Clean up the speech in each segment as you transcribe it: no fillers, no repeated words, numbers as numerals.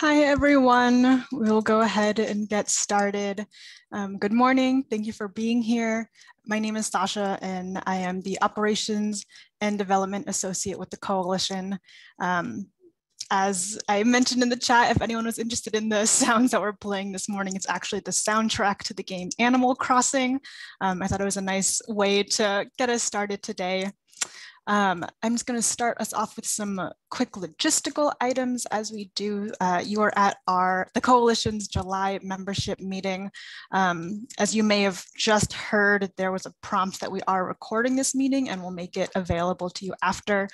Hi, everyone. We'll go ahead and get started. Good morning. Thank you for being here. My name is Sasha, and I am the Operations and Development Associate with the Coalition. As I mentioned in the chat, if anyone was interested in the sounds that we're playing this morning, it's actually the soundtrack to the game Animal Crossing. I thought it was a nice way to get us started today. I'm just going to start us off with some quick logistical items as we do. You are at the Coalition's July membership meeting. As you may have just heard, there was a prompt that we are recording this meeting and we'll make it available to you after.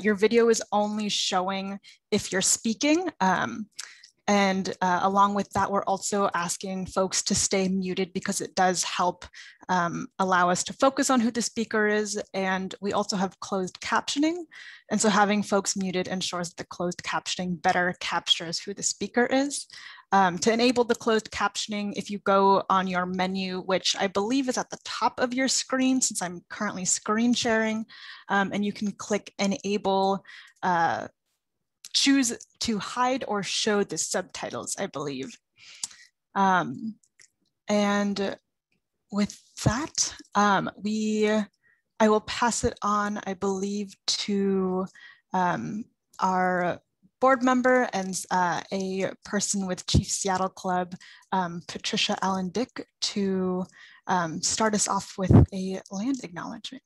Your video is only showing if you're speaking. And along with that, we're also asking folks to stay muted because it does help allow us to focus on who the speaker is. And we also have closed captioning. And so having folks muted ensures that the closed captioning better captures who the speaker is. To enable the closed captioning, if you go on your menu, which I believe is at the top of your screen, since I'm currently screen sharing, and you can click enable, choose to hide or show the subtitles, I believe. And with that, I will pass it on, I believe, to our board member and a person with Chief Seattle Club, Patricia Allen Dick, to start us off with a land acknowledgement.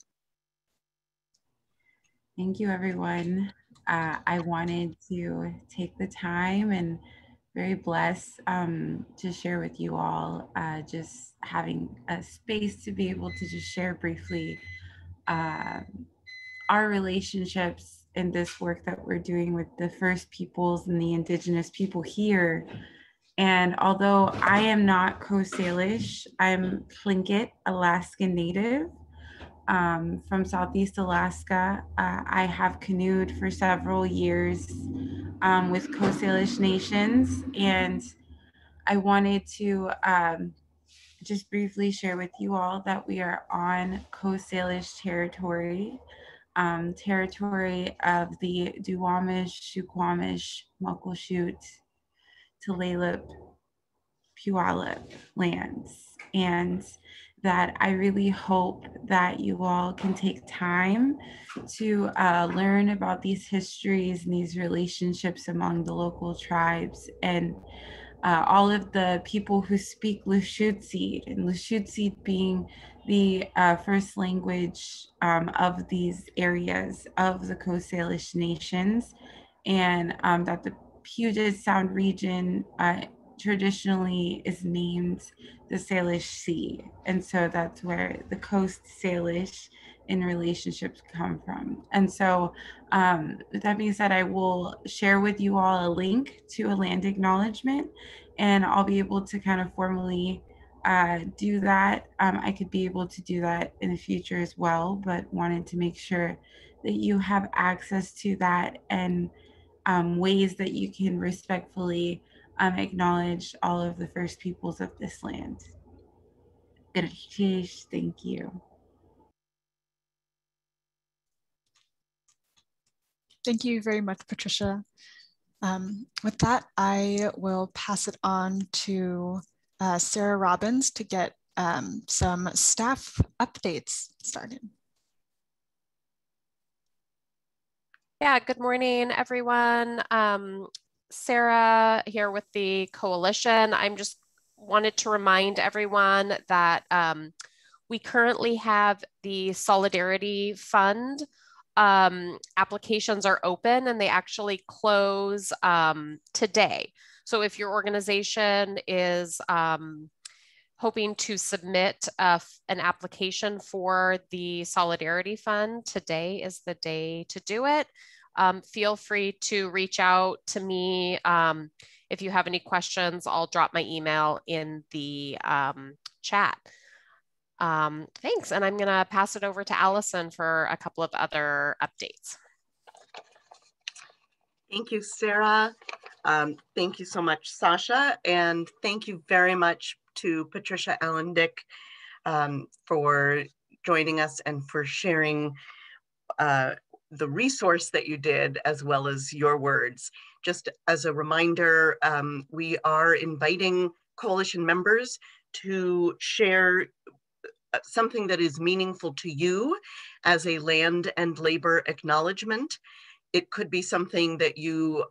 Thank you, everyone. I wanted to take the time and very blessed to share with you all, just having a space to be able to just share briefly our relationships in this work that we're doing with the First Peoples and the Indigenous people here. And although I am not Coast Salish, I'm Tlingit Alaskan Native. From Southeast Alaska. I have canoed for several years with Coast Salish nations, and I wanted to just briefly share with you all that we are on Coast Salish territory, territory of the Duwamish, Suquamish, Muckleshoot, Tulalip, Puyallup lands. And that I really hope that you all can take time to learn about these histories and these relationships among the local tribes and all of the people who speak Lushootseed, and Lushootseed being the first language of these areas of the Coast Salish nations, and that the Puget Sound region traditionally is named the Salish Sea. And so that's where the Coast Salish in relationships come from. And so with that being said, I will share with you all a link to a land acknowledgement, and I'll be able to kind of formally do that. I could be able to do that in the future as well, but wanted to make sure that you have access to that and ways that you can respectfully acknowledge all of the First Peoples of this land. Thank you. Thank you very much, Patricia. With that, I will pass it on to Sarah Robbins to get some staff updates started. Yeah, good morning, everyone. Sarah here with the Coalition. I'm just wanted to remind everyone that we currently have the Solidarity Fund. Applications are open and they actually close today. So if your organization is hoping to submit an application for the Solidarity Fund, today is the day to do it. Feel free to reach out to me. If you have any questions, I'll drop my email in the chat. Thanks, and I'm gonna pass it over to Allison for a couple of other updates. Thank you, Sarah. Thank you so much, Sasha, and thank you very much to Patricia Allen Dick for joining us and for sharing the resource that you did, as well as your words. Just as a reminder, we are inviting coalition members to share something that is meaningful to you as a land and labor acknowledgement. It could be something that you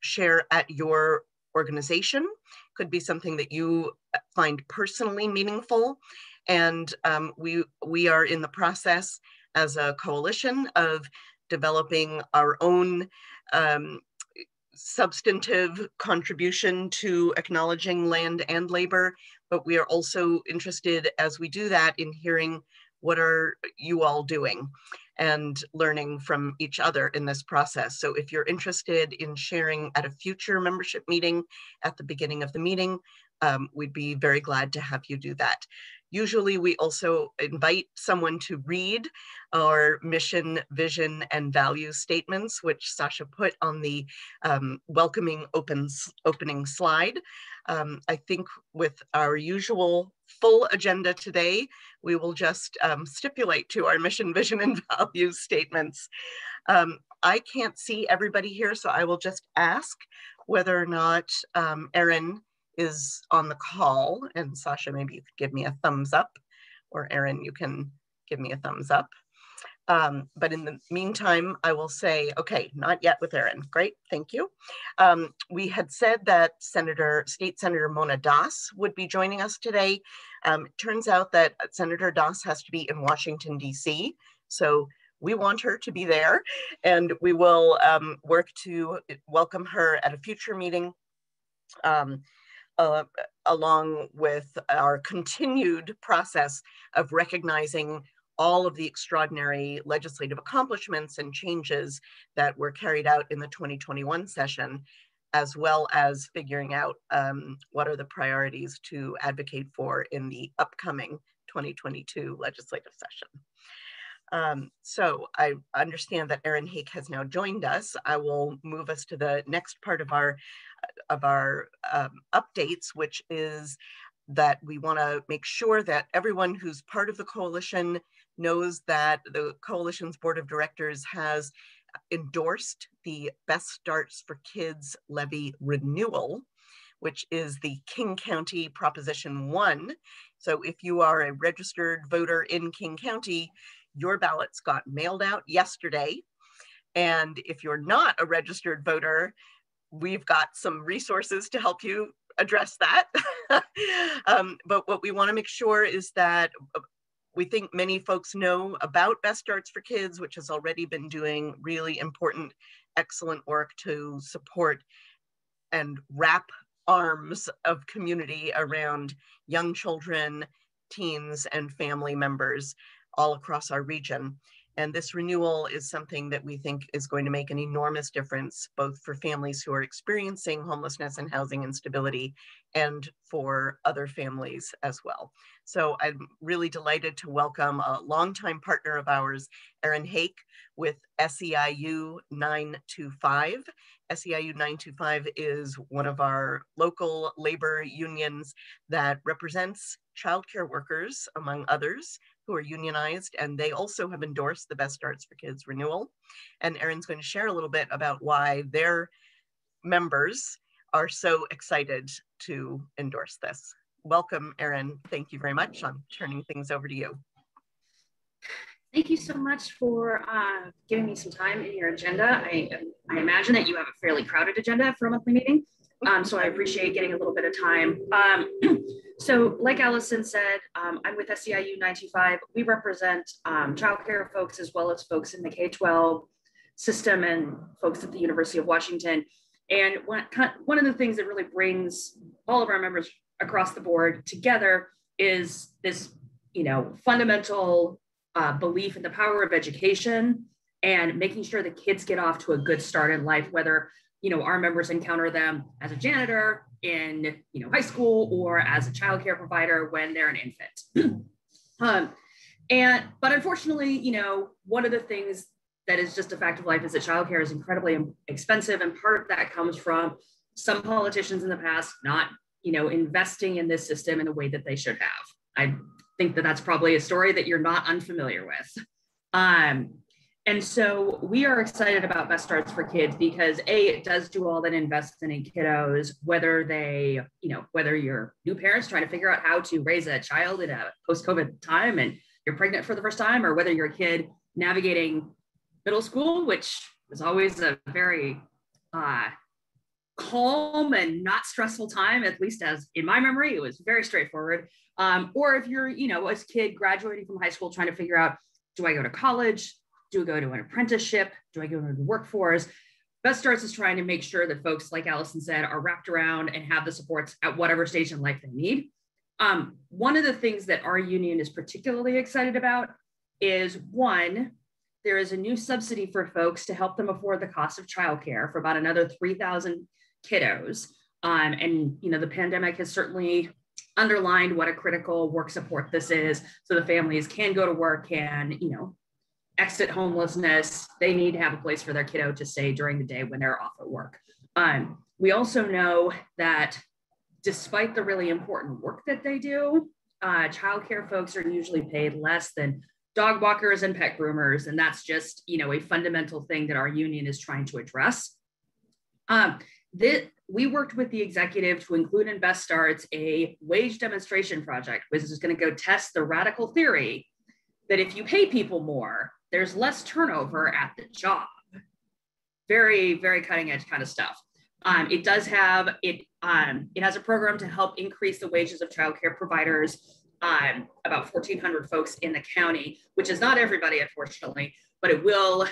share at your organization, could be something that you find personally meaningful. And we are in the process as a coalition of developing our own substantive contribution to acknowledging land and labor, but we are also interested as we do that in hearing what are you all doing and learning from each other in this process. So if you're interested in sharing at a future membership meeting at the beginning of the meeting, we'd be very glad to have you do that. Usually we also invite someone to read our mission, vision, and value statements, which Sasha put on the welcoming opening slide. I think with our usual full agenda today, we will just stipulate to our mission, vision, and value statements. I can't see everybody here, so I will just ask whether or not Erin is on the call, and Sasha, maybe you could give me a thumbs up, or Erin, you can give me a thumbs up. But in the meantime, I will say, okay, not yet with Erin. Great, thank you. We had said that State Senator Mona Das would be joining us today. It turns out that Senator Das has to be in Washington, D.C., so we want her to be there, and we will work to welcome her at a future meeting, along with our continued process of recognizing all of the extraordinary legislative accomplishments and changes that were carried out in the 2021 session, as well as figuring out what are the priorities to advocate for in the upcoming 2022 legislative session. So I understand that Erin Hake has now joined us. I will move us to the next part of our updates, which is that we want to make sure that everyone who's part of the coalition knows that the coalition's board of directors has endorsed the Best Starts for Kids levy renewal, which is the King County Proposition 1. So if you are a registered voter in King County, your ballots got mailed out yesterday. And if you're not a registered voter, we've got some resources to help you address that. But what we want to make sure is that we think many folks know about Best Starts for Kids, which has already been doing really important, excellent work to support and wrap arms of community around young children, teens, and family members all across our region. And this renewal is something that we think is going to make an enormous difference, both for families who are experiencing homelessness and housing instability, and for other families as well. So I'm really delighted to welcome a longtime partner of ours, Erin Hake, with SEIU 925. SEIU 925 is one of our local labor unions that represents childcare workers, among others, who are unionized, and they also have endorsed the Best Starts for Kids renewal. And Erin's going to share a little bit about why their members are so excited to endorse this. Welcome, Erin. Thank you very much. I'm turning things over to you. Thank you so much for giving me some time in your agenda. I imagine that you have a fairly crowded agenda for a monthly meeting, so I appreciate getting a little bit of time. So like Allison said, I'm with SEIU 925. We represent childcare folks as well as folks in the K-12 system and folks at the University of Washington. And one of the things that really brings all of our members across the board together is this, fundamental belief in the power of education and making sure the kids get off to a good start in life, whether our members encounter them as a janitor in high school or as a childcare provider when they're an infant. But unfortunately, one of the things that is just a fact of life is that childcare is incredibly expensive, and part of that comes from some politicians in the past not investing in this system in the way that they should have. I think that that's probably a story that you're not unfamiliar with. And so we are excited about Best Starts for Kids because it does do all that investment in kiddos, whether they, whether you're new parents trying to figure out how to raise a child in a post-COVID time and you're pregnant for the first time, or whether you're a kid navigating middle school, which was always a very calm and not stressful time, at least as in my memory, it was very straightforward. Or if you're, a kid graduating from high school trying to figure out, do I go to college? Do I go to an apprenticeship? Do I go to the workforce? Best Starts is trying to make sure that folks, like Allison said, are wrapped around and have the supports at whatever stage in life they need. One of the things that our union is particularly excited about is, one, there is a new subsidy for folks to help them afford the cost of childcare for about another 3,000 kiddos. And the pandemic has certainly underlined what a critical work support this is. So the families can go to work, can, exit homelessness. They need to have a place for their kiddo to stay during the day when they're off at work. We also know that despite the really important work that they do, childcare folks are usually paid less than dog walkers and pet groomers. And that's just, a fundamental thing that our union is trying to address. We worked with the executive to include in Best Starts a wage demonstration project, which is going to go test the radical theory that if you pay people more, there's less turnover at the job. Very, very cutting edge kind of stuff. It does have, it has a program to help increase the wages of childcare providers, about 1,400 folks in the county, which is not everybody, unfortunately, but it will,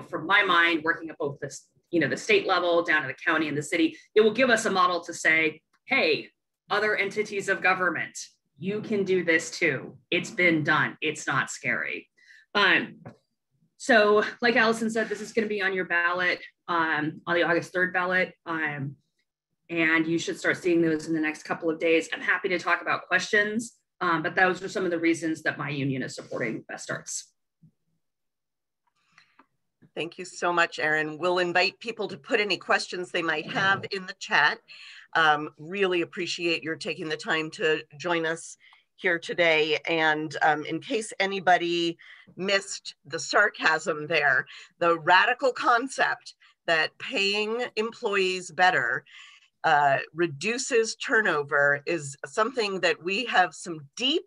from my mind, working at both this, the state level down to the county and the city, it will give us a model to say, hey, other entities of government, you can do this too. It's been done. It's not scary. So like Allison said, this is going to be on your ballot on the August 3rd ballot. And you should start seeing those in the next couple of days. I'm happy to talk about questions, but those are some of the reasons that my union is supporting Best Starts. Thank you so much, Erin. We'll invite people to put any questions they might have in the chat. Really appreciate your taking the time to join us here today. And in case anybody missed the sarcasm there, the radical concept that paying employees better reduces turnover is something that we have some deep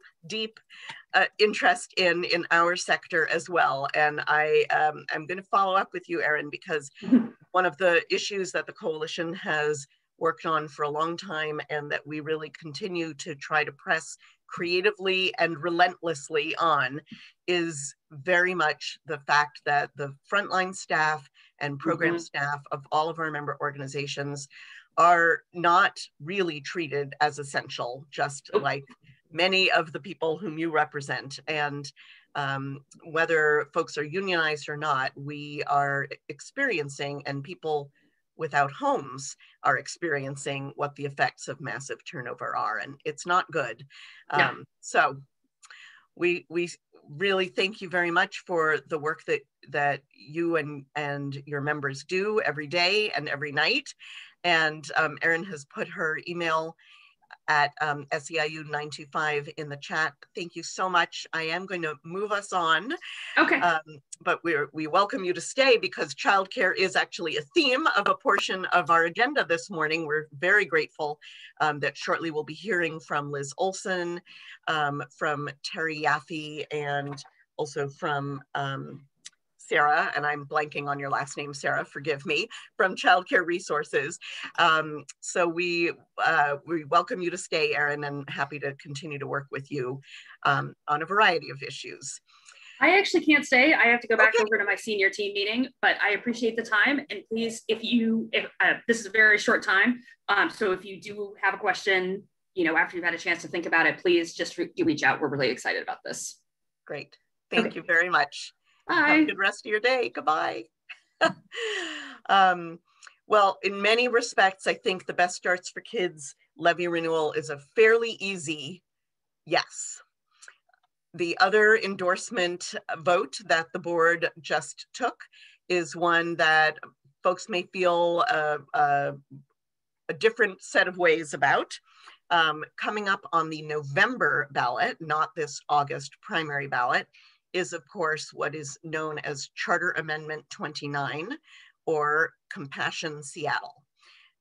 interest in our sector as well. And I'm going to follow up with you, Erin, because one of the issues that the coalition has worked on for a long time and that we really continue to try to press creatively and relentlessly on is very much the fact that the frontline staff and program staff of all of our member organizations are not really treated as essential, just like many of the people whom you represent. And whether folks are unionized or not, we are experiencing, and people without homes are experiencing, what the effects of massive turnover are, and it's not good. Yeah. So we really thank you very much for the work that you and your members do every day and every night. And Erin has put her email at SEIU 925 in the chat. Thank you so much. I am going to move us on. Okay. But we welcome you to stay because childcare is actually a theme of a portion of our agenda this morning. We're very grateful that shortly we'll be hearing from Liz Olson, from Terry Yaffe, and also from Sarah, and I'm blanking on your last name, Sarah, forgive me, from Childcare Resources. So we welcome you to stay, Erin, and happy to continue to work with you on a variety of issues. I actually can't stay. I have to go back over to my senior team meeting, but I appreciate the time. And please, if this is a very short time, so if you do have a question, after you've had a chance to think about it, please just reach out. We're really excited about this. Great. Thank you very much. Bye. Have a good rest of your day. Goodbye. Well, in many respects, I think the Best Starts for Kids levy renewal is a fairly easy yes. The other endorsement vote that the board just took is one that folks may feel a different set of ways about. Coming up on the November ballot, not this August primary ballot, is, of course, what is known as Charter Amendment 29, or Compassion Seattle.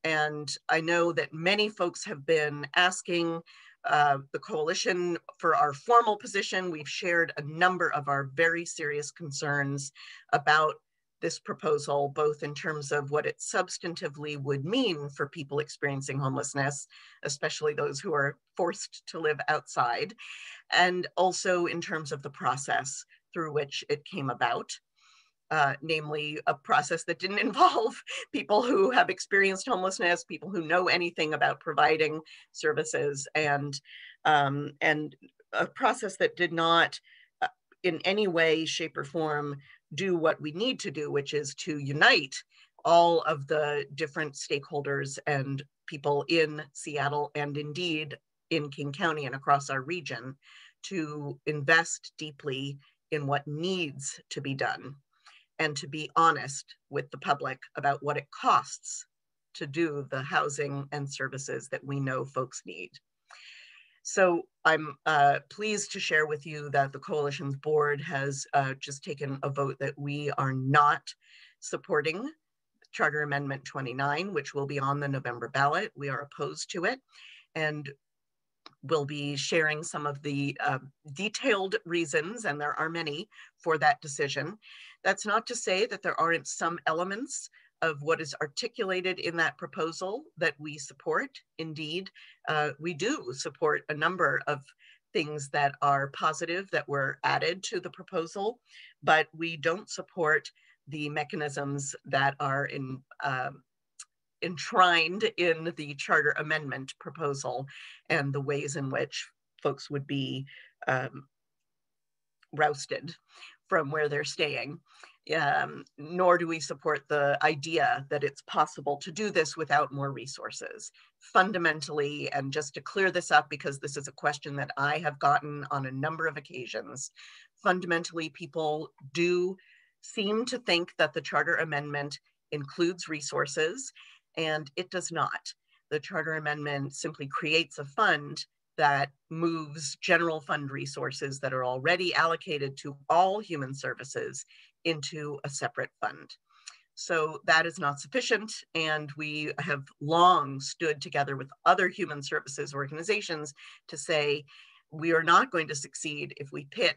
And I know that many folks have been asking the coalition for our formal position. We've shared a number of our very serious concerns about this proposal, both in terms of what it substantively would mean for people experiencing homelessness, especially those who are forced to live outside, and also in terms of the process through which it came about. Namely a process that didn't involve people who have experienced homelessness, people who know anything about providing services, and a process that did not in any way, shape, or form do what we need to do, which is to unite all of the different stakeholders and people in Seattle, and indeed in King County and across our region, to invest deeply in what needs to be done, and to be honest with the public about what it costs to do the housing and services that we know folks need. So I'm pleased to share with you that the Coalition's board has just taken a vote that we are not supporting Charter Amendment 29, which will be on the November ballot. We are opposed to it, and we'll be sharing some of the detailed reasons, and there are many, for that decision. That's not to say that there aren't some elements of what is articulated in that proposal that we support. Indeed, we do support a number of things that are positive that were added to the proposal, but we don't support the mechanisms that are enshrined in the charter amendment proposal, and the ways in which folks would be rousted from where they're staying. Nor do we support the idea that it's possible to do this without more resources. Fundamentally, and just to clear this up, because this is a question that I have gotten on a number of occasions, fundamentally people do seem to think that the charter amendment includes resources, and it does not. The charter amendment simply creates a fund that moves general fund resources that are already allocated to all human services into a separate fund. So that is not sufficient, and we have long stood together with other human services organizations to say we are not going to succeed if we pit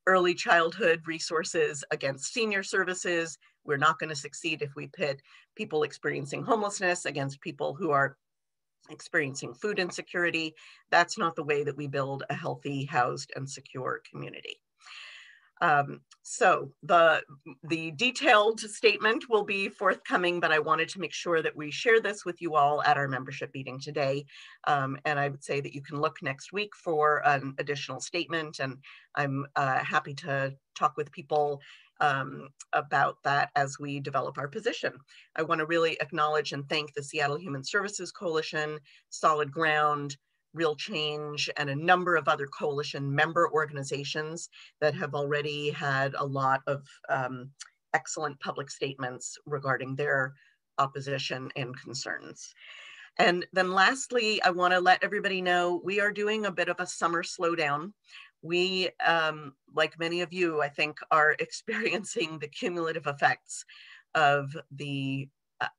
early childhood resources against senior services. We're not going to succeed if we pit people experiencing homelessness against people who are experiencing food insecurity. That's not the way that we build a healthy, housed, and secure community. So the detailed statement will be forthcoming, but I wanted to make sure that we share this with you all at our membership meeting today. And I would say that you can look next week for an additional statement, and I'm happy to talk with people about that as we develop our position. I want to really acknowledge and thank the Seattle Human Services Coalition, Solid Ground, Real Change, and a number of other coalition member organizations that have already had a lot of excellent public statements regarding their opposition and concerns. And then lastly, I want to let everybody know we are doing a bit of a summer slowdown. We, like many of you, I think, are experiencing the cumulative effects of the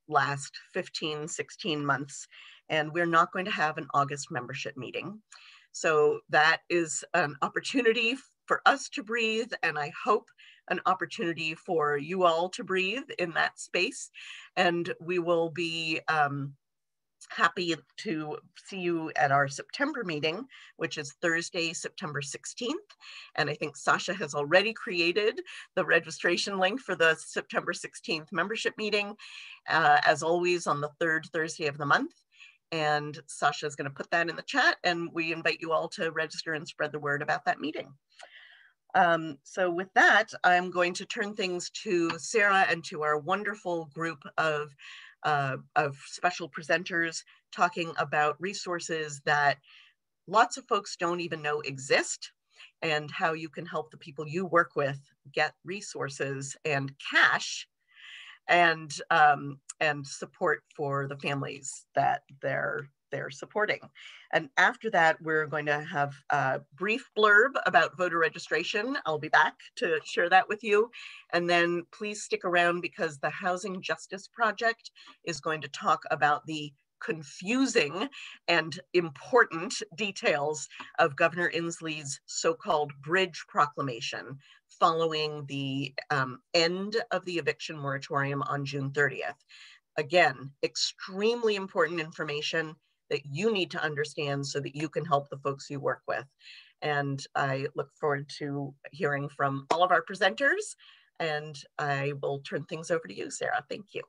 last 15, 16 months, and we're not going to have an August membership meeting. So that is an opportunity for us to breathe, and I hope an opportunity for you all to breathe in that space. And we will be happy to see you at our September meeting, which is Thursday, September 16th. And I think Sasha has already created the registration link for the September 16th membership meeting, as always on the third Thursday of the month. And Sasha is going to put that in the chat, and we invite you all to register and spread the word about that meeting. So with that, I'm going to turn things to Sarah and to our wonderful group of special presenters talking about resources that lots of folks don't even know exist, and how you can help the people you work with get resources and cash and support for the families that they're they're supporting. And after that, we're going to have a brief blurb about voter registration. I'll be back to share that with you. And then please stick around because the Housing Justice Project is going to talk about the confusing and important details of Governor Inslee's so-called bridge proclamation following the end of the eviction moratorium on June 30th. Again, extremely important information that you need to understand so that you can help the folks you work with. And I look forward to hearing from all of our presenters, and I will turn things over to you, Sarah. Thank you.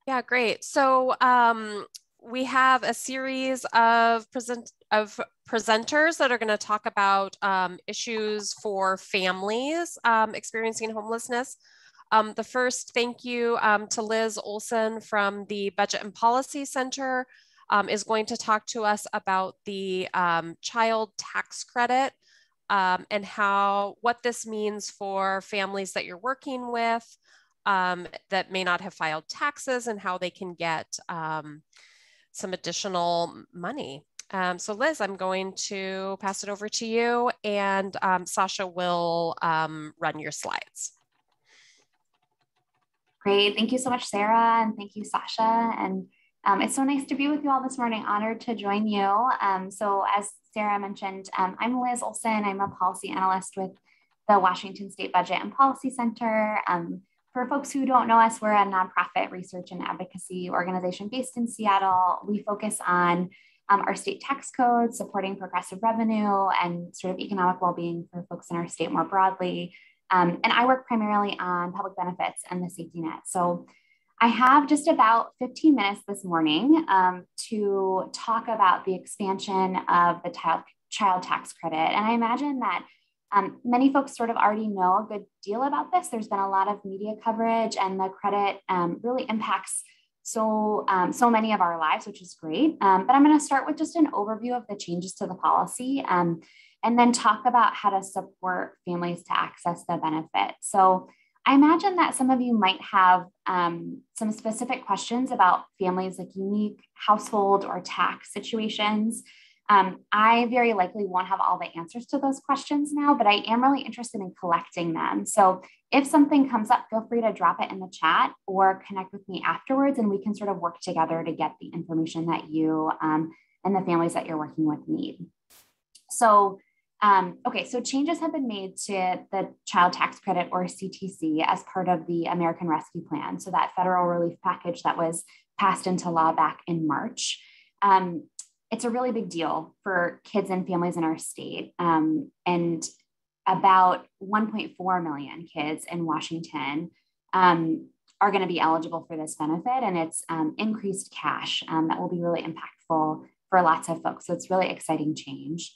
Yeah, great. So we have a series of presenters that are going to talk about issues for families experiencing homelessness. The first, thank you to Liz Olson from the Budget and Policy Center is going to talk to us about the child tax credit and what this means for families that you're working with that may not have filed taxes and how they can get some additional money. So Liz, I'm going to pass it over to you, and Sasha will run your slides. Great, thank you so much, Sarah, and thank you, Sasha. And it's so nice to be with you all this morning, honored to join you. So as Sarah mentioned, I'm Liz Olson. I'm a policy analyst with the Washington State Budget and Policy Center. For folks who don't know us, we're a nonprofit research and advocacy organization based in Seattle. We focus on our state tax code, supporting progressive revenue and sort of economic well-being for folks in our state more broadly. And I work primarily on public benefits and the safety net. So I have just about 15 minutes this morning to talk about the expansion of the child tax credit. And I imagine that many folks sort of already know a good deal about this. There's been a lot of media coverage, and the credit really impacts so many of our lives, which is great. But I'm going to start with just an overview of the changes to the policy and then talk about how to support families to access the benefit. So I imagine that some of you might have some specific questions about families, like unique household or tax situations. I very likely won't have all the answers to those questions now, but I am really interested in collecting them. So if something comes up, feel free to drop it in the chat or connect with me afterwards, and we can sort of work together to get the information that you and the families that you're working with need. So, okay, so changes have been made to the child tax credit, or CTC, as part of the American Rescue Plan. So that federal relief package that was passed into law back in March. It's a really big deal for kids and families in our state. And about 1.4 million kids in Washington are going to be eligible for this benefit. And it's increased cash that will be really impactful for lots of folks. So it's really exciting change.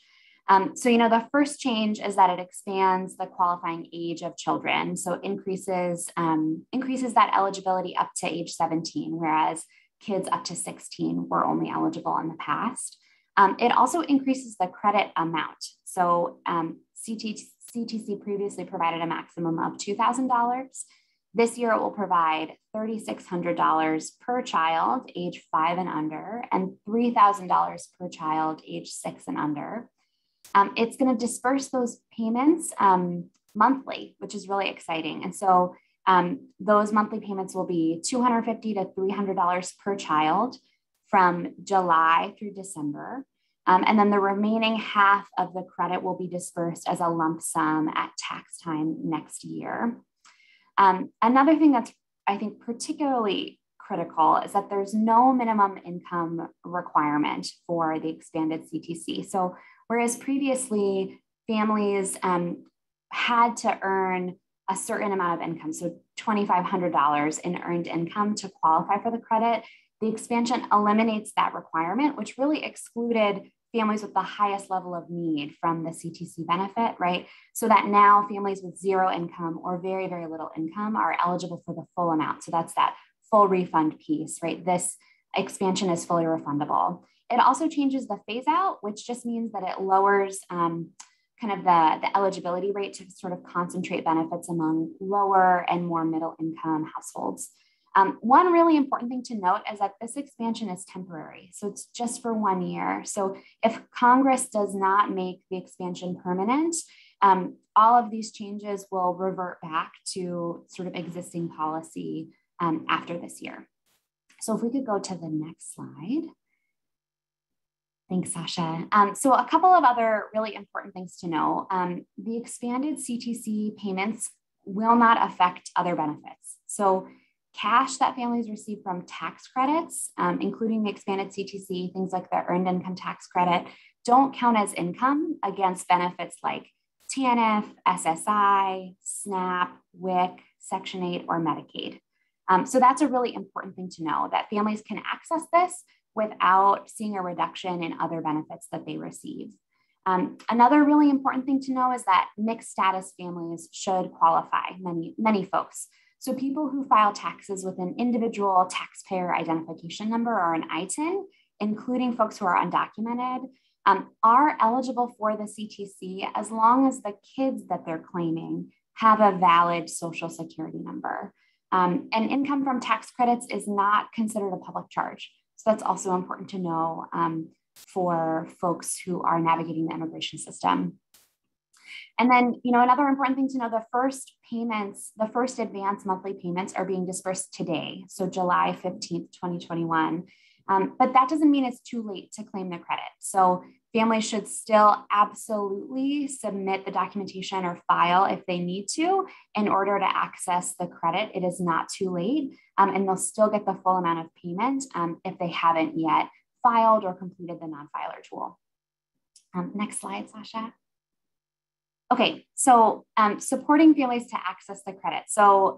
So, the first change is that it expands the qualifying age of children. So increases that eligibility up to age 17, whereas kids up to 16 were only eligible in the past. It also increases the credit amount. So CTC previously provided a maximum of $2,000. This year it will provide $3,600 per child age 5 and under, and $3,000 per child age 6 and under. It's going to disperse those payments monthly, which is really exciting. And so those monthly payments will be $250 to $300 per child from July through December. And then the remaining half of the credit will be dispersed as a lump sum at tax time next year. Another thing that's, I think, particularly critical is that there's no minimum income requirement for the expanded CTC. So whereas previously families had to earn a certain amount of income, so $2,500 in earned income to qualify for the credit, the expansion eliminates that requirement, which really excluded families with the highest level of need from the CTC benefit, right? So that now families with zero income or very, very little income are eligible for the full amount. So that's that full refund piece, right? This expansion is fully refundable. It also changes the phase out, which just means that it lowers kind of the eligibility rate to sort of concentrate benefits among lower and more middle income households. One really important thing to note is that this expansion is temporary. So it's just for 1 year. So if Congress does not make the expansion permanent, all of these changes will revert back to sort of existing policy after this year. So if we could go to the next slide. Thanks, Sasha. So a couple of other really important things to know. The expanded CTC payments will not affect other benefits. So cash that families receive from tax credits, including the expanded CTC, things like the earned income tax credit, don't count as income against benefits like TANF, SSI, SNAP, WIC, Section 8, or Medicaid. So that's a really important thing to know, that families can access this without seeing a reduction in other benefits that they receive. Another really important thing to know is that mixed status families should qualify, many folks. So people who file taxes with an individual taxpayer identification number or an ITIN, including folks who are undocumented, are eligible for the CTC as long as the kids that they're claiming have a valid Social Security number. And income from tax credits is not considered a public charge. So that's also important to know for folks who are navigating the immigration system. And then, another important thing to know, the first advance monthly payments are being dispersed today, so July 15th, 2021. But that doesn't mean it's too late to claim the credit. So families should still absolutely submit the documentation or file if they need to in order to access the credit. It is not too late, and they'll still get the full amount of payment if they haven't yet filed or completed the non-filer tool. Next slide, Sasha. Okay, so supporting families to access the credit. So,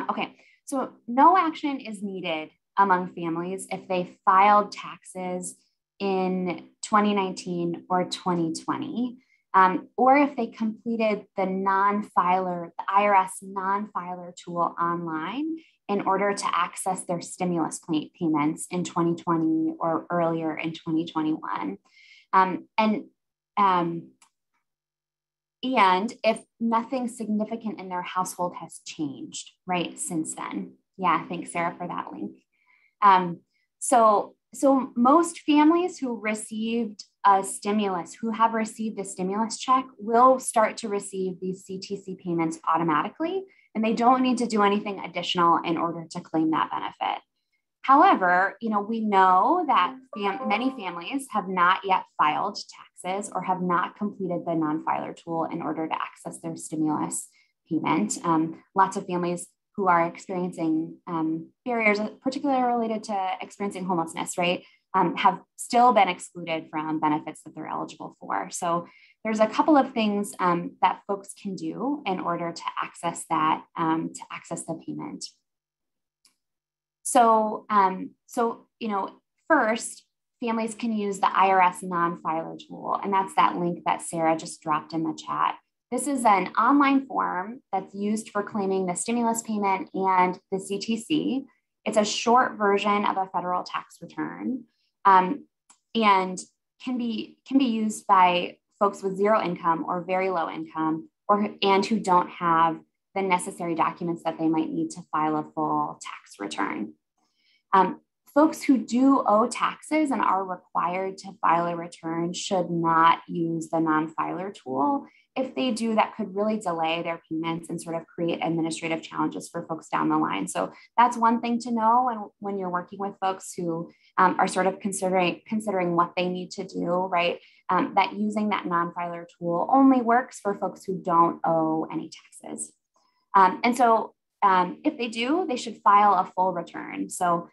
okay, so no action is needed among families if they filed taxes in 2019 or 2020, or if they completed the IRS non-filer tool online in order to access their stimulus payments in 2020 or earlier in 2021. And if nothing significant in their household has changed, right, since then. Yeah, thanks, Sarah, for that link. So most families who received a stimulus, who have received a stimulus check, will start to receive these CTC payments automatically, and they don't need to do anything additional in order to claim that benefit. However, we know that many families have not yet filed taxes or have not completed the non-filer tool in order to access their stimulus payment. Lots of families who are experiencing barriers, particularly related to experiencing homelessness, right, have still been excluded from benefits that they're eligible for. So there's a couple of things that folks can do in order to access that, to access the payment. So, first, families can use the IRS non-filer tool, and that's that link that Sarah just dropped in the chat. This is an online form that's used for claiming the stimulus payment and the CTC. It's a short version of a federal tax return, and can be used by folks with zero income or very low income, and who don't have the necessary documents that they might need to file a full tax return. Folks who do owe taxes and are required to file a return should not use the non-filer tool. If they do, that could really delay their payments and sort of create administrative challenges for folks down the line. So that's one thing to know when you're working with folks who are sort of considering what they need to do, right? That using that non-filer tool only works for folks who don't owe any taxes. And so if they do, they should file a full return. So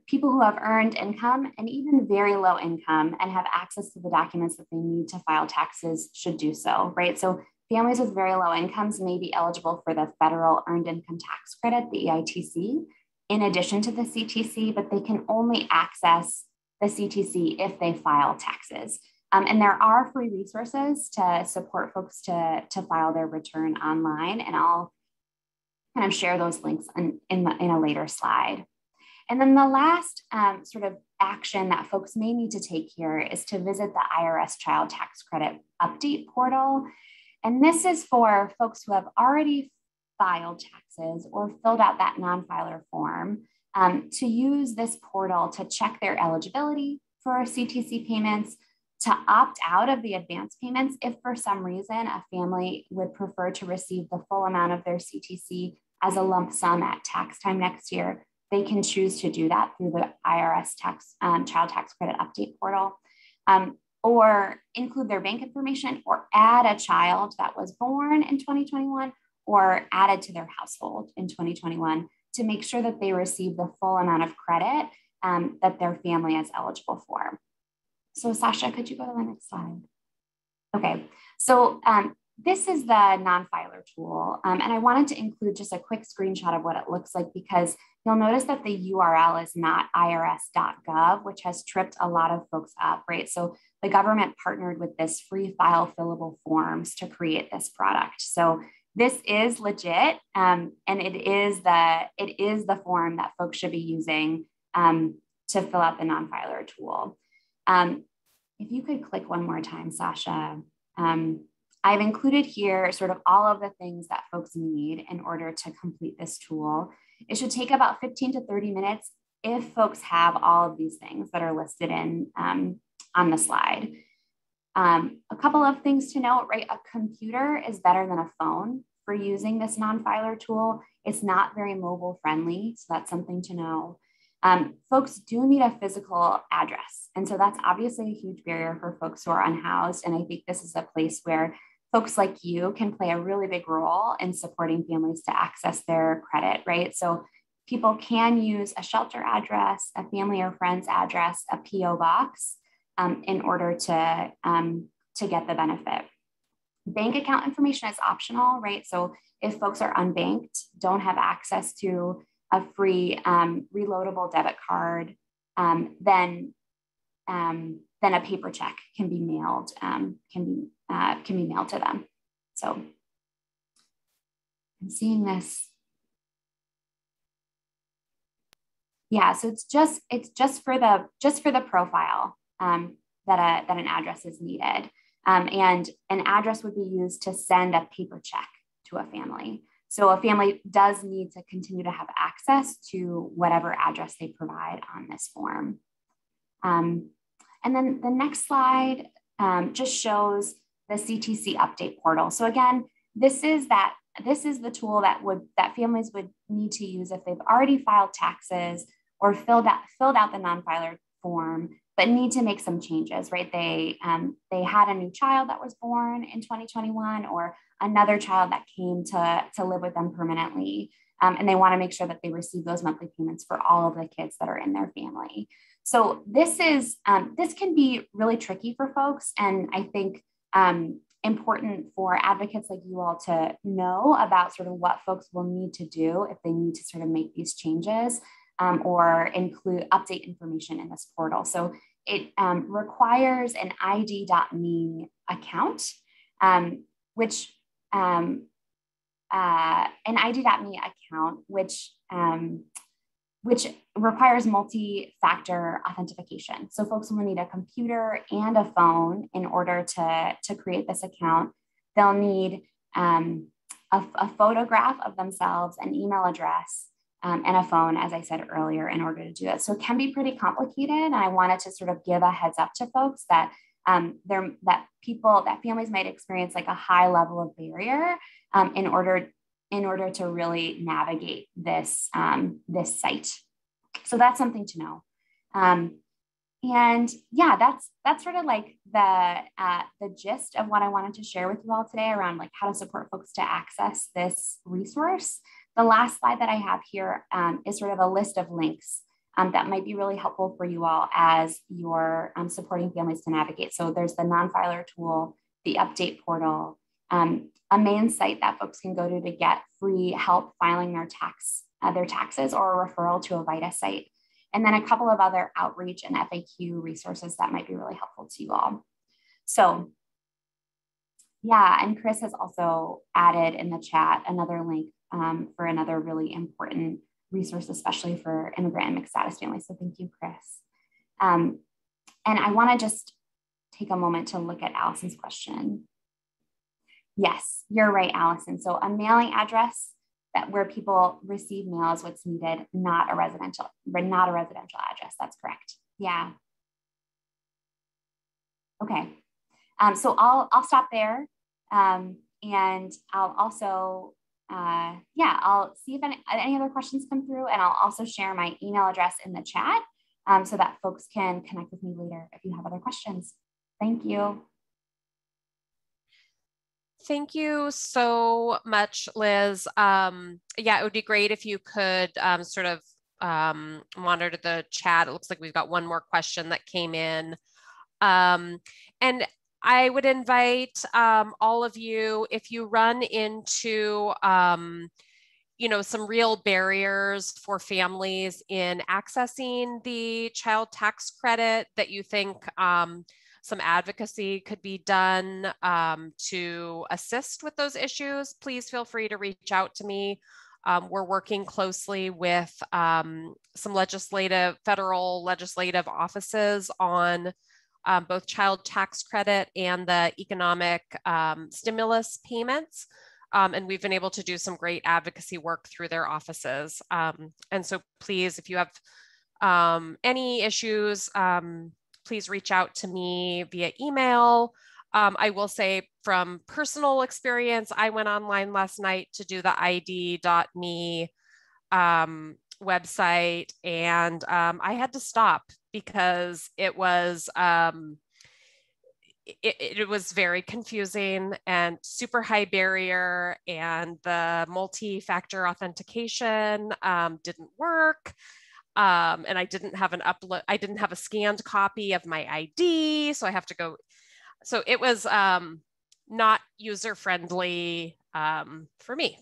people who have earned income and even very low income and have access to the documents that they need to file taxes should do so, right? So families with very low incomes may be eligible for the federal earned income tax credit, the EITC, in addition to the CTC, but they can only access the CTC if they file taxes. And there are free resources to support folks to file their return online, and I'll kind of share those links in a later slide. And then the last sort of action that folks may need to take here is to visit the IRS Child Tax Credit Update portal. And this is for folks who have already filed taxes or filled out that non-filer form, to use this portal to check their eligibility for CTC payments, to opt out of the advance payments if for some reason a family would prefer to receive the full amount of their CTC as a lump sum at tax time next year. They can choose to do that through the IRS child tax credit update portal, or include their bank information, or add a child that was born in 2021 or added to their household in 2021 to make sure that they receive the full amount of credit that their family is eligible for. So Sasha, could you go to the next slide? Okay, so this is the non-filer tool, and I wanted to include just a quick screenshot of what it looks like, because you'll notice that the URL is not irs.gov, which has tripped a lot of folks up, right? So the government partnered with this free file fillable forms to create this product. So this is legit, and it is the form that folks should be using to fill out the non-filer tool. If you could click one more time, Sasha. I've included here sort of all of the things that folks need in order to complete this tool. It should take about 15 to 30 minutes if folks have all of these things that are listed in on the slide. A couple of things to note, right? A computer is better than a phone for using this non-filer tool. It's not very mobile friendly, so that's something to know. Folks do need a physical address. And so that's obviously a huge barrier for folks who are unhoused. And I think this is a place where folks like you can play a really big role in supporting families to access their credit, right? So people can use a shelter address, a family or friend's address, a PO box in order to get the benefit. Bank account information is optional, right? So if folks are unbanked, don't have access to a free reloadable debit card, then a paper check can be mailed to them. So I'm seeing this. Yeah, so it's just for the profile that an address is needed, and an address would be used to send a paper check to a family. So a family does need to continue to have access to whatever address they provide on this form. And then the next slide just shows the CTC update portal. So again, this is the tool that families would need to use if they've already filed taxes or filled out the non-filer form, but need to make some changes, right? They had a new child that was born in 2021, or another child that came to live with them permanently. And they want to make sure that they receive those monthly payments for all of the kids that are in their family. So this can be really tricky for folks. And I think important for advocates like you all to know about sort of what folks will need to do if they need to sort of make these changes or update information in this portal. So it requires an ID.me account, which an ID.me account, which requires multi-factor authentication. So folks will need a computer and a phone in order to create this account. They'll need a photograph of themselves, an email address, and a phone, as I said earlier, in order to do it. So it can be pretty complicated. And I wanted to sort of give a heads up to folks that families might experience like a high level of barrier in order to really navigate this site. So that's something to know. And yeah, that's sort of like the gist of what I wanted to share with you all today around like how to support folks to access this resource. The last slide that I have here is sort of a list of links that might be really helpful for you all as you're supporting families to navigate. So there's the non-filer tool, the update portal, a main site that folks can go to get free help filing their taxes, or a referral to a VITA site. And then a couple of other outreach and FAQ resources that might be really helpful to you all. So yeah, and Chris has also added in the chat another link for another really important resource, especially for immigrant and mixed status families. So thank you, Chris. And I want to just take a moment to look at Allison's question. Yes, you're right, Allison. So a mailing address that where people receive mail is what's needed, not a residential address. That's correct. Yeah. Okay. So I'll stop there. And I'll also, I'll see if any other questions come through, and I'll also share my email address in the chat so that folks can connect with me later if you have other questions. Thank you. Thank you so much, Liz. Yeah, it would be great if you could sort of monitor the chat. It looks like we've got one more question that came in. And I would invite all of you, if you run into some real barriers for families in accessing the child tax credit that you think some advocacy could be done to assist with those issues, please feel free to reach out to me. We're working closely with some federal legislative offices on both child tax credit and the economic stimulus payments. And we've been able to do some great advocacy work through their offices. And so please, if you have any issues, please reach out to me via email. I will say from personal experience, I went online last night to do the ID.me website, and I had to stop because it was it was very confusing and super high barrier, and the multi-factor authentication didn't work. And I didn't have I didn't have a scanned copy of my ID. So I have to go. So it was not user-friendly for me.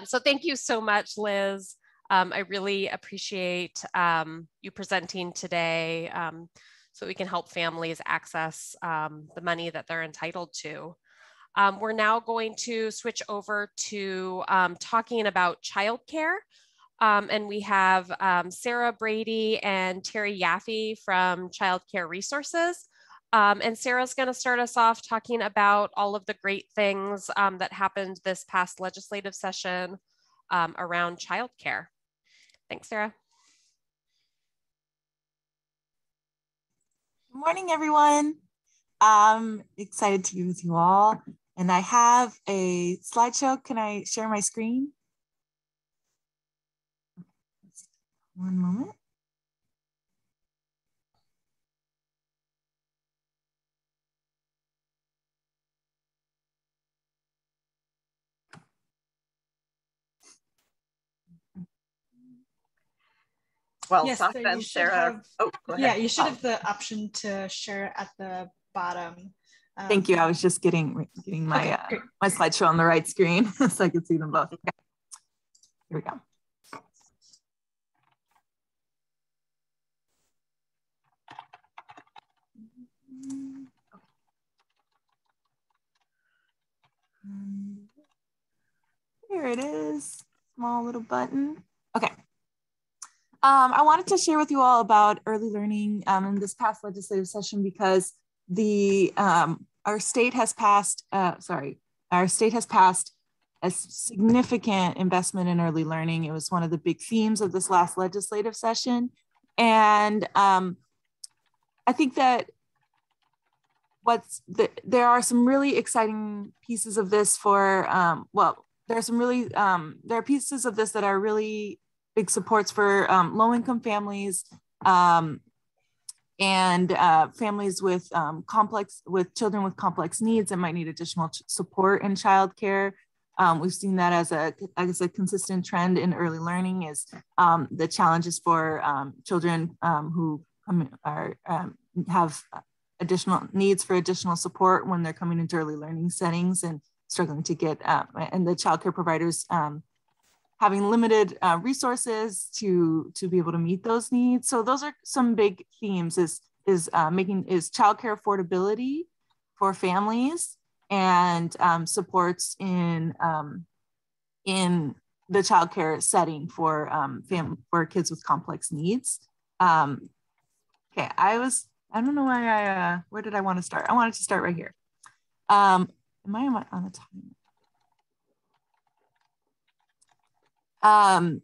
So thank you so much, Liz. I really appreciate you presenting today so we can help families access the money that they're entitled to. We're now going to switch over to talking about childcare. And we have Sarah Brady and Terry Yaffe from Child Care Resources. And Sarah's going to start us off talking about all of the great things that happened this past legislative session around childcare. Thanks, Sarah. Good morning, everyone. I'm excited to be with you all. And I have a slideshow. Can I share my screen? One moment. Well, yes, Sasha and Sarah. Go ahead. Yeah, you should have the option to share at the bottom. Thank you. I was just getting my my slideshow on the right screen so I could see them both. Okay. Here we go. Here it is, small little button. Okay. I wanted to share with you all about early learning in this past legislative session because our state has passed a significant investment in early learning. It was one of the big themes of this last legislative session. And I think that there are some really exciting pieces of this for, there are pieces of this that are really big supports for low-income families and families with children with complex needs that might need additional support in childcare. We've seen that as a consistent trend in early learning is the challenges for children who have additional needs for additional support when they're coming into early learning settings and struggling to get, and the childcare providers having limited resources to be able to meet those needs. So those are some big themes is childcare affordability for families and supports in the childcare setting for kids with complex needs. Okay, I don't know why where did I want to start? I wanted to start right here. Am I on the time? And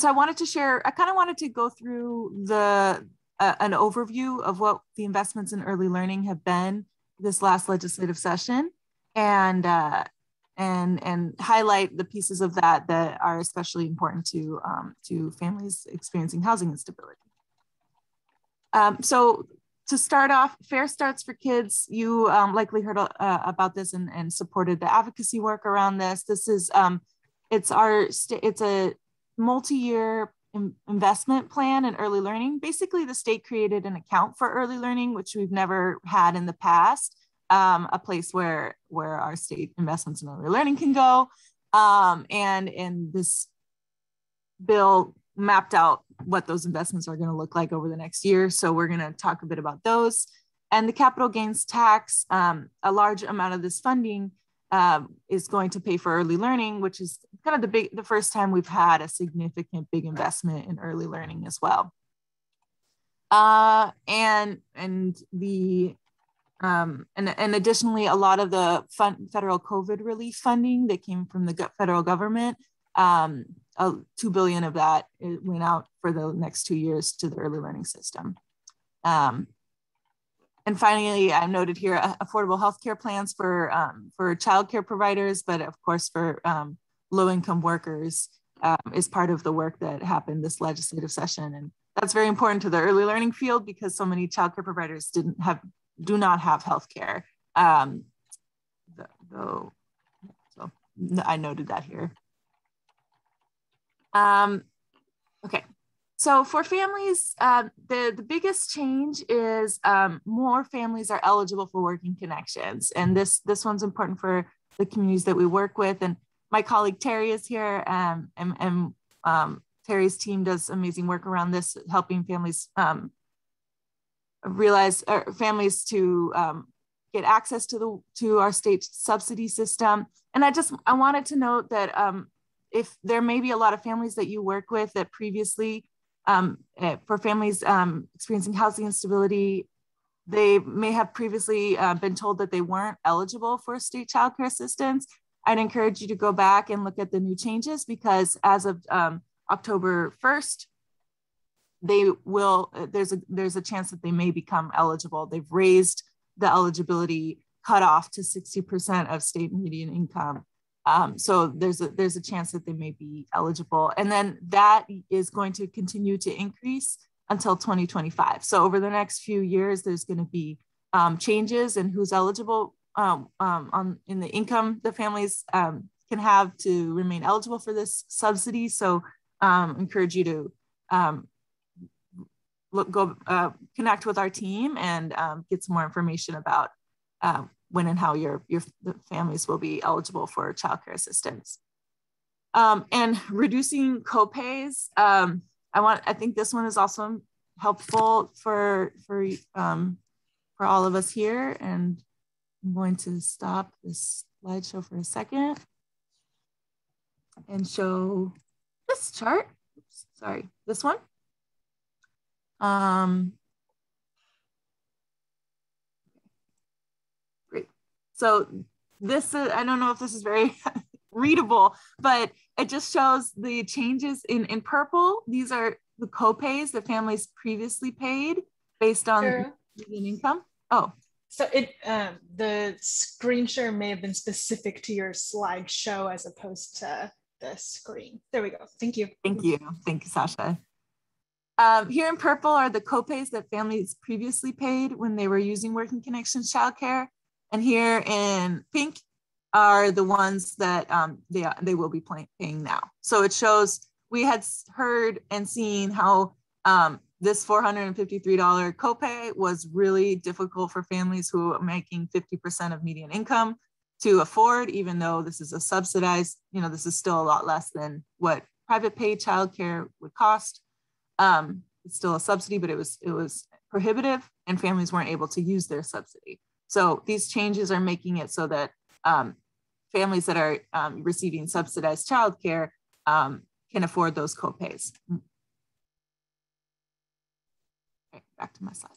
so I wanted to share, I kind of wanted to go through an overview of what the investments in early learning have been this last legislative session, and highlight the pieces of that are especially important to families experiencing housing instability. So to start off, Fair Starts for Kids, you likely heard about this and supported the advocacy work around this. This is, it's a multi-year investment plan in early learning. Basically, the state created an account for early learning, which we've never had in the past, a place where our state investments in early learning can go. And this bill mapped out what those investments are going to look like over the next year. So we're going to talk a bit about those. And the capital gains tax, a large amount of this funding is going to pay for early learning, which is kind of the first time we've had a significant big investment in early learning as well. And additionally, a lot of the federal COVID relief funding that came from the federal government, $2 billion of that went out for the next 2 years to the early learning system. And finally, I noted here affordable healthcare plans for childcare providers, but of course for low-income workers is part of the work that happened this legislative session. And that's very important to the early learning field because so many childcare providers do not have healthcare. So I noted that here. Okay. So for families, the biggest change is more families are eligible for working connections. And this one's important for the communities that we work with. And my colleague Terry is here, and Terry's team does amazing work around this, helping families families to get access to our state subsidy system. And I wanted to note that if there may be a lot of families that you work with that previously, for families experiencing housing instability, they may have previously been told that they weren't eligible for state child care assistance. I'd encourage you to go back and look at the new changes because as of October 1st, there's a chance that they may become eligible. They've raised the eligibility cutoff to 60% of state median income. So there's a chance that they may be eligible. And then that is going to continue to increase until 2025. So over the next few years, there's going to be changes in who's eligible in the income the families can have to remain eligible for this subsidy. So encourage you to connect with our team and get some more information about when and how the families will be eligible for child care assistance. And reducing copays. I think this one is also helpful for all of us here. And I'm going to stop this slideshow for a second and show this chart. Oops, sorry, this one. Great. So this is, I don't know if this is very readable, but it just shows the changes in purple. These are the copays that families previously paid based on median income. Oh. So the screen share may have been specific to your slideshow as opposed to the screen. There we go. Thank you. Thank you. Thank you, Sasha. Here in purple are the copays that families previously paid when they were using Working Connections childcare. And here in pink are the ones that they will be paying now. So it shows, we had heard and seen how this $453 copay was really difficult for families who are making 50% of median income to afford, even though this is a subsidized, this is still a lot less than what private paid childcare would cost. It's still a subsidy, but it was prohibitive and families weren't able to use their subsidy. So these changes are making it so that families that are receiving subsidized childcare can afford those copays. Okay, back to my slide.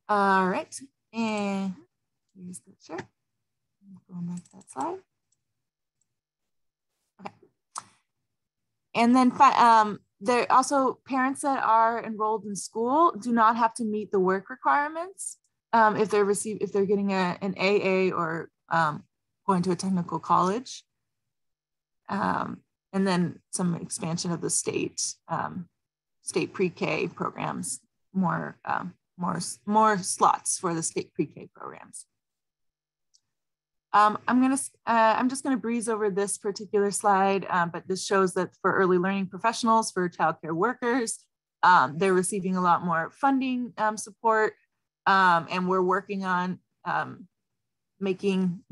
All right, and here's the chart. Going back to that slide. Okay. And then there also parents that are enrolled in school do not have to meet the work requirements if they're getting an AA or going to a technical college. And then some expansion of the state pre-K programs, more slots for the state pre-K programs. I'm just gonna breeze over this particular slide, but this shows that for early learning professionals, for childcare workers, they're receiving a lot more funding support, and we're working on making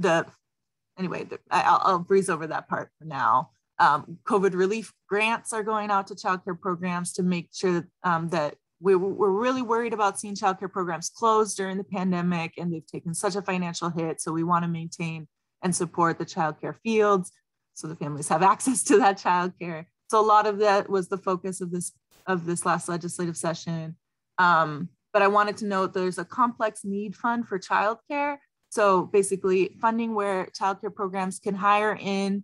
I'll breeze over that part for now. COVID relief grants are going out to childcare programs to make sure that we're really worried about seeing childcare programs close during the pandemic, and they've taken such a financial hit. So we want to maintain and support the childcare fields so the families have access to that childcare. So a lot of that was the focus of this last legislative session. But I wanted to note there's a complex need fund for childcare. So basically funding where childcare programs can hire in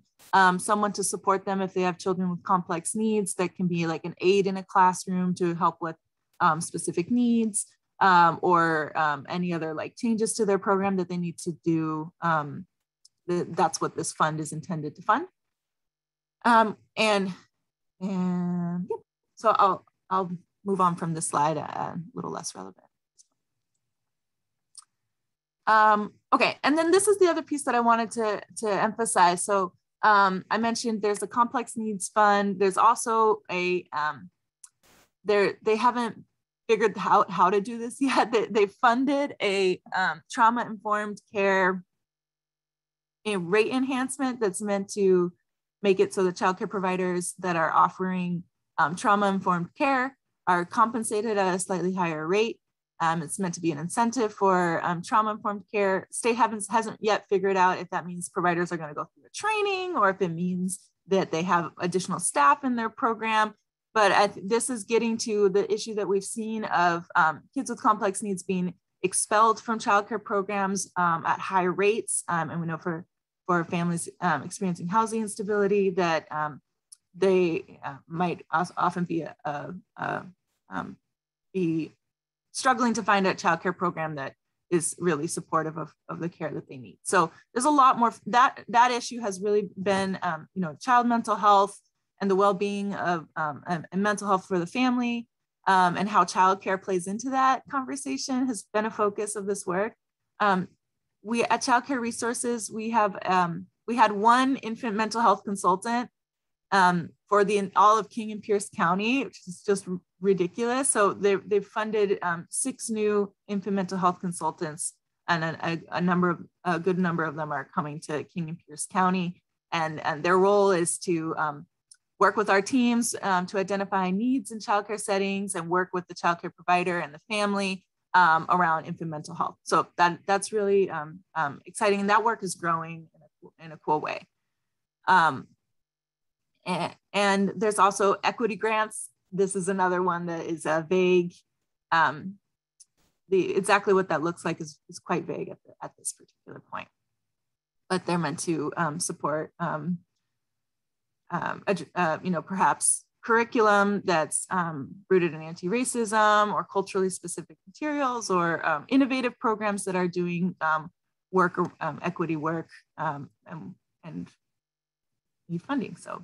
someone to support them if they have children with complex needs. That can be like an aide in a classroom to help with specific needs, or any other like changes to their program that they need to do. That's what this fund is intended to fund. Yeah. So I'll move on from this slide, a little less relevant. Okay, and then this is the other piece that I wanted to emphasize. So I mentioned there's a complex needs fund. There's also a, they haven't figured out how to do this yet. They funded a trauma-informed care rate enhancement that's meant to make it so the childcare providers that are offering trauma-informed care are compensated at a slightly higher rate. It's meant to be an incentive for trauma-informed care. State hasn't yet figured out if that means providers are going to go through a training or if it means that they have additional staff in their program. But this is getting to the issue that we've seen of kids with complex needs being expelled from childcare programs at high rates. And we know for families experiencing housing instability that they might often be struggling to find a childcare program that is really supportive of the care that they need. So there's a lot more. That issue has really been, child mental health and the well-being of and mental health for the family, and how childcare plays into that conversation has been a focus of this work. We at Childcare Resources, we had one infant mental health consultant for all of King and Pierce County, which is just ridiculous. So they've funded 6 new infant mental health consultants, and a good number of them are coming to King and Pierce County, and their role is to work with our teams to identify needs in childcare settings and work with the childcare provider and the family around infant mental health. So that's really exciting, and that work is growing in a cool way. And there's also equity grants. This is another one that is vague. Exactly what that looks like is quite vague at this particular point. But they're meant to support, perhaps curriculum that's rooted in anti-racism or culturally specific materials, or innovative programs that are doing equity work and need funding. So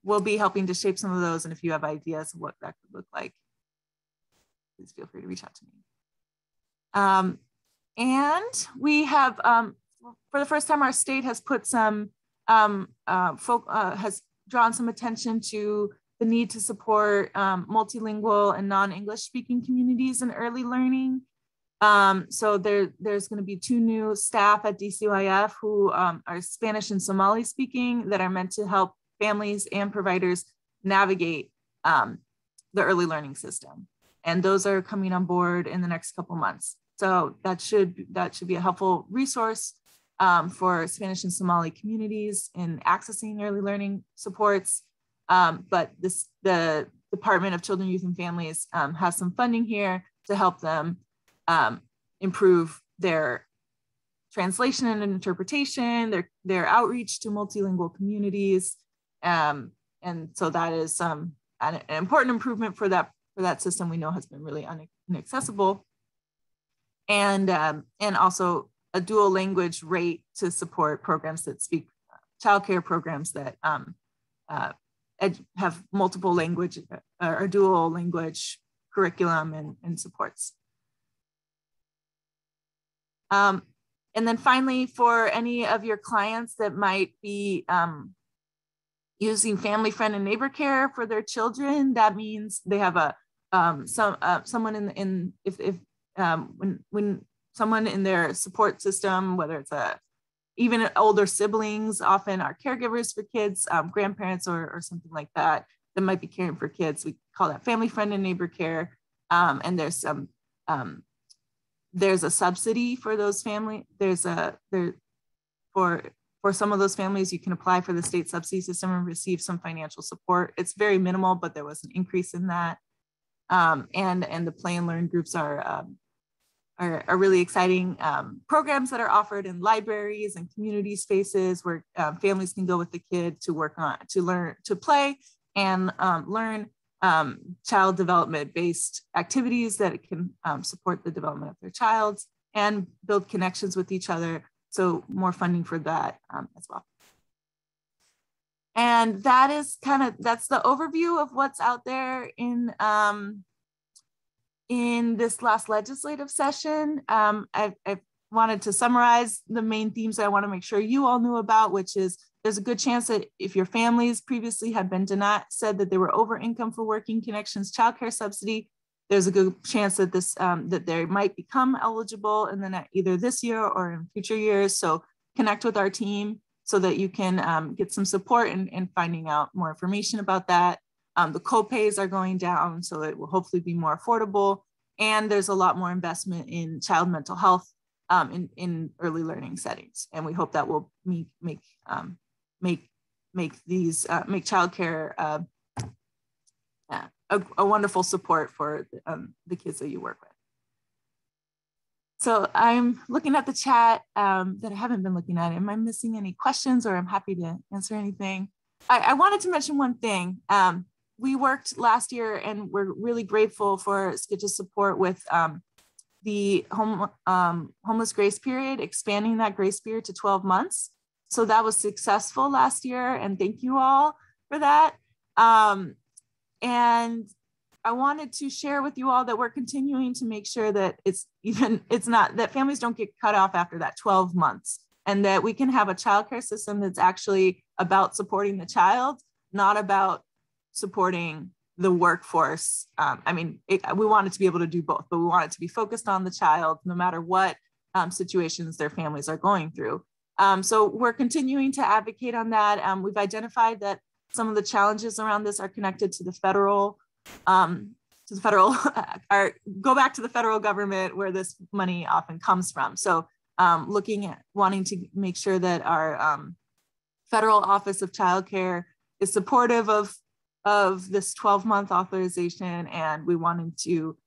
we'll be helping to shape some of those. And if you have ideas of what that could look like, please feel free to reach out to me. And we have, for the first time, our state has put has drawn some attention to the need to support multilingual and non-English speaking communities in early learning. So there's going to be 2 new staff at DCYF who are Spanish and Somali speaking that are meant to help families and providers navigate the early learning system. And those are coming on board in the next couple months. So that should be a helpful resource for Spanish and Somali communities in accessing early learning supports. But the Department of Children, Youth, and Families has some funding here to help them improve their translation and interpretation, their outreach to multilingual communities. And so that is an important improvement for that system we know has been really inaccessible. And also a dual language rate to support programs that speak, childcare programs that have multiple language or dual language curriculum and supports. And then finally, for any of your clients that might be using family, friend, and neighbor care for their children, that means they have a someone when someone in their support system, whether it's even older siblings, often are caregivers for kids, grandparents or something like that might be caring for kids. We call that family, friend, and neighbor care. And there's a subsidy for those families. For some of those families, you can apply for the state subsidy system and receive some financial support. It's very minimal, but there was an increase in that. And the play and learn groups are really exciting programs that are offered in libraries and community spaces where families can go with the kid to learn, to play and learn child development-based activities that can support the development of their child and build connections with each other. So more funding for that as well. And that's the overview of what's out there in this last legislative session. I wanted to summarize the main themes that I want to make sure you all knew about, which is there's a good chance that if your families previously had been said that they were over income for Working Connections childcare subsidy, there's a good chance that that they might become eligible in either this year or in future years. So connect with our team so that you can get some support in finding out more information about that. The co-pays are going down, so it will hopefully be more affordable. And there's a lot more investment in child mental health in early learning settings. And we hope that will make childcare a wonderful support for the kids that you work with. So I'm looking at the chat that I haven't been looking at. Am I missing any questions, or I'm happy to answer anything? I wanted to mention one thing. We worked last year and we're really grateful for Skitch's support with the homeless grace period, expanding that grace period to 12 months. So that was successful last year, and thank you all for that. And I wanted to share with you all that we're continuing to make sure that that families don't get cut off after that 12 months, and that we can have a childcare system that's actually about supporting the child, not about supporting the workforce. We want it to be able to do both, but we want it to be focused on the child no matter what situations their families are going through. So we're continuing to advocate on that. We've identified that some of the challenges around this are connected to the federal, go back to the federal government where this money often comes from. So looking at wanting to make sure that our Federal Office of Child Care is supportive of this 12-month authorization, and we wanted to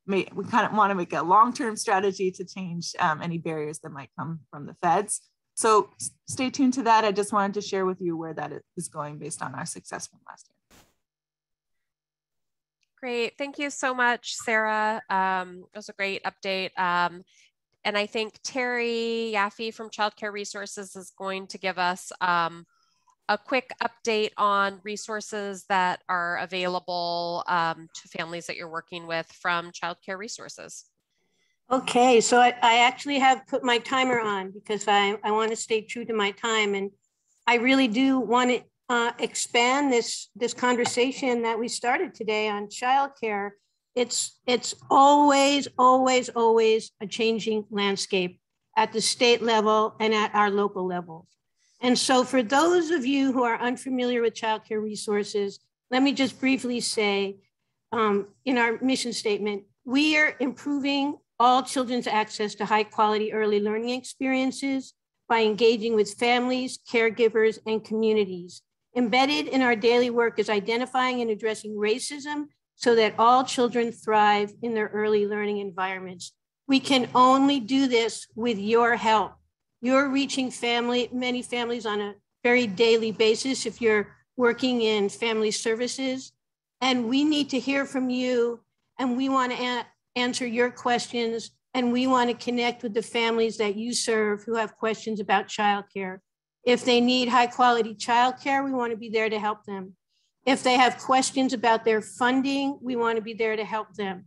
we kind of want to make a long-term strategy to change any barriers that might come from the feds. So stay tuned to that. I just wanted to share with you where that is going based on our success from last year. Great, thank you so much, Sarah. It was a great update. And I think Terry Yaffe from Child Care Resources is going to give us a quick update on resources that are available to families that you're working with from Child Care Resources. Okay, so I actually have put my timer on because I want to stay true to my time, and I really do want to expand this conversation that we started today on childcare. It's always a changing landscape at the state level and at our local levels. And so for those of you who are unfamiliar with Child Care Resources, let me just briefly say, in our mission statement, we are improving all children's access to high quality early learning experiences by engaging with families, caregivers, and communities. Embedded in our daily work is identifying and addressing racism so that all children thrive in their early learning environments. We can only do this with your help. You're reaching many families on a very daily basis if you're working in family services. And we need to hear from you, and we want to answer your questions, and we want to connect with the families that you serve who have questions about childcare. If they need high quality childcare, we want to be there to help them. If they have questions about their funding, we want to be there to help them.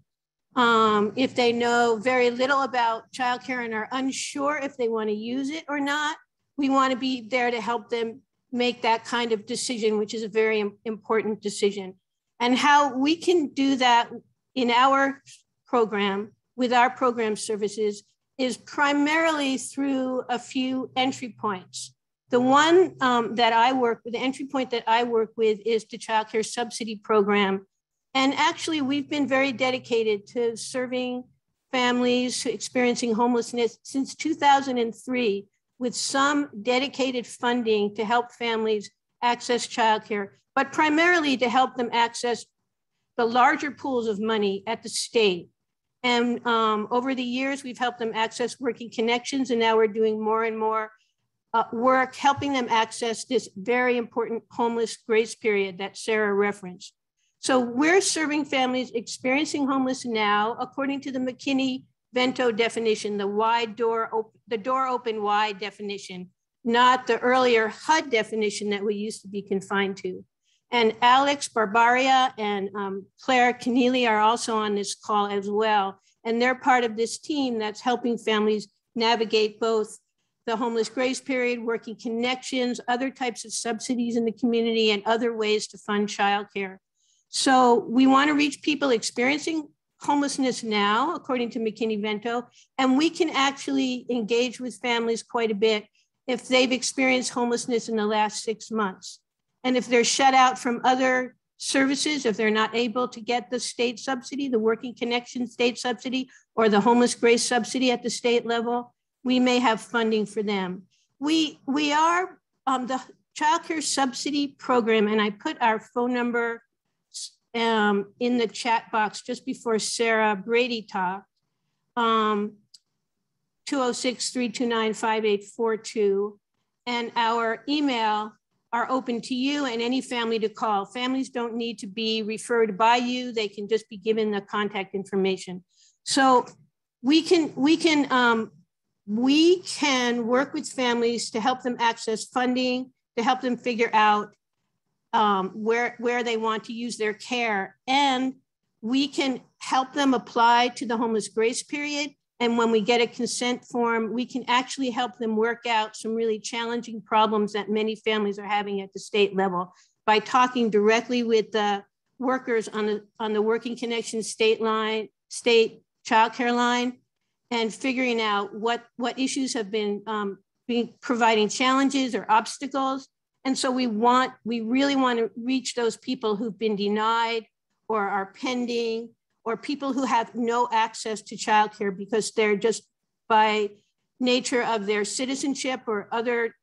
If they know very little about childcare and are unsure if they want to use it or not, we want to be there to help them make that kind of decision, which is a very important decision. And how we can do that in our program, with our program services, is primarily through a few entry points. The one that I work with, the entry point that I work with, is the Child Care Subsidy Program. And actually, we've been very dedicated to serving families experiencing homelessness since 2003, with some dedicated funding to help families access childcare, but primarily to help them access the larger pools of money at the state. And over the years, we've helped them access Working Connections, and now we're doing more and more work helping them access this very important homeless grace period that Sarah referenced. So we're serving families experiencing homelessness now, according to the McKinney-Vento definition, the door open wide definition, not the earlier HUD definition that we used to be confined to. And Alex Barbaria and Claire Keneally are also on this call as well. And they're part of this team that's helping families navigate both the homeless grace period, Working Connections, other types of subsidies in the community, and other ways to fund childcare. So we want to reach people experiencing homelessness now, according to McKinney-Vento, and we can actually engage with families quite a bit if they've experienced homelessness in the last 6 months. And if they're shut out from other services, if they're not able to get the state subsidy, the Working Connection state subsidy, or the homeless grace subsidy at the state level, we may have funding for them. We are the Child Care Subsidy Program, and I put our phone number in the chat box just before Sarah Brady talked, 206-329-5842, and our email are open to you and any family to call. Families don't need to be referred by you. They can just be given the contact information. So we can work with families to help them access funding, to help them figure out where they want to use their care. And we can help them apply to the homeless grace period. And when we get a consent form, we can actually help them work out some really challenging problems that many families are having at the state level by talking directly with the workers on the Working Connection state childcare line, and figuring out what issues have been providing challenges or obstacles. And so we really want to reach those people who've been denied or are pending, or people who have no access to childcare because they're just, by nature of their citizenship or other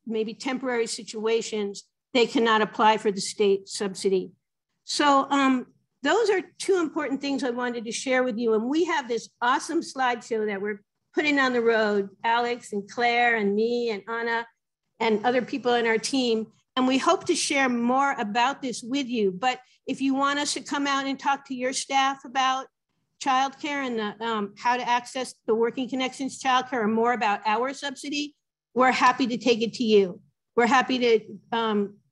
maybe temporary situations, they cannot apply for the state subsidy. So those are two important things I wanted to share with you. And we have this awesome slideshow that we're putting on the road, Alex and Claire and me and Anna and other people in our team. And we hope to share more about this with you. But if you want us to come out and talk to your staff about childcare and how to access the Working Connections childcare, or more about our subsidy, we're happy to take it to you. We're happy to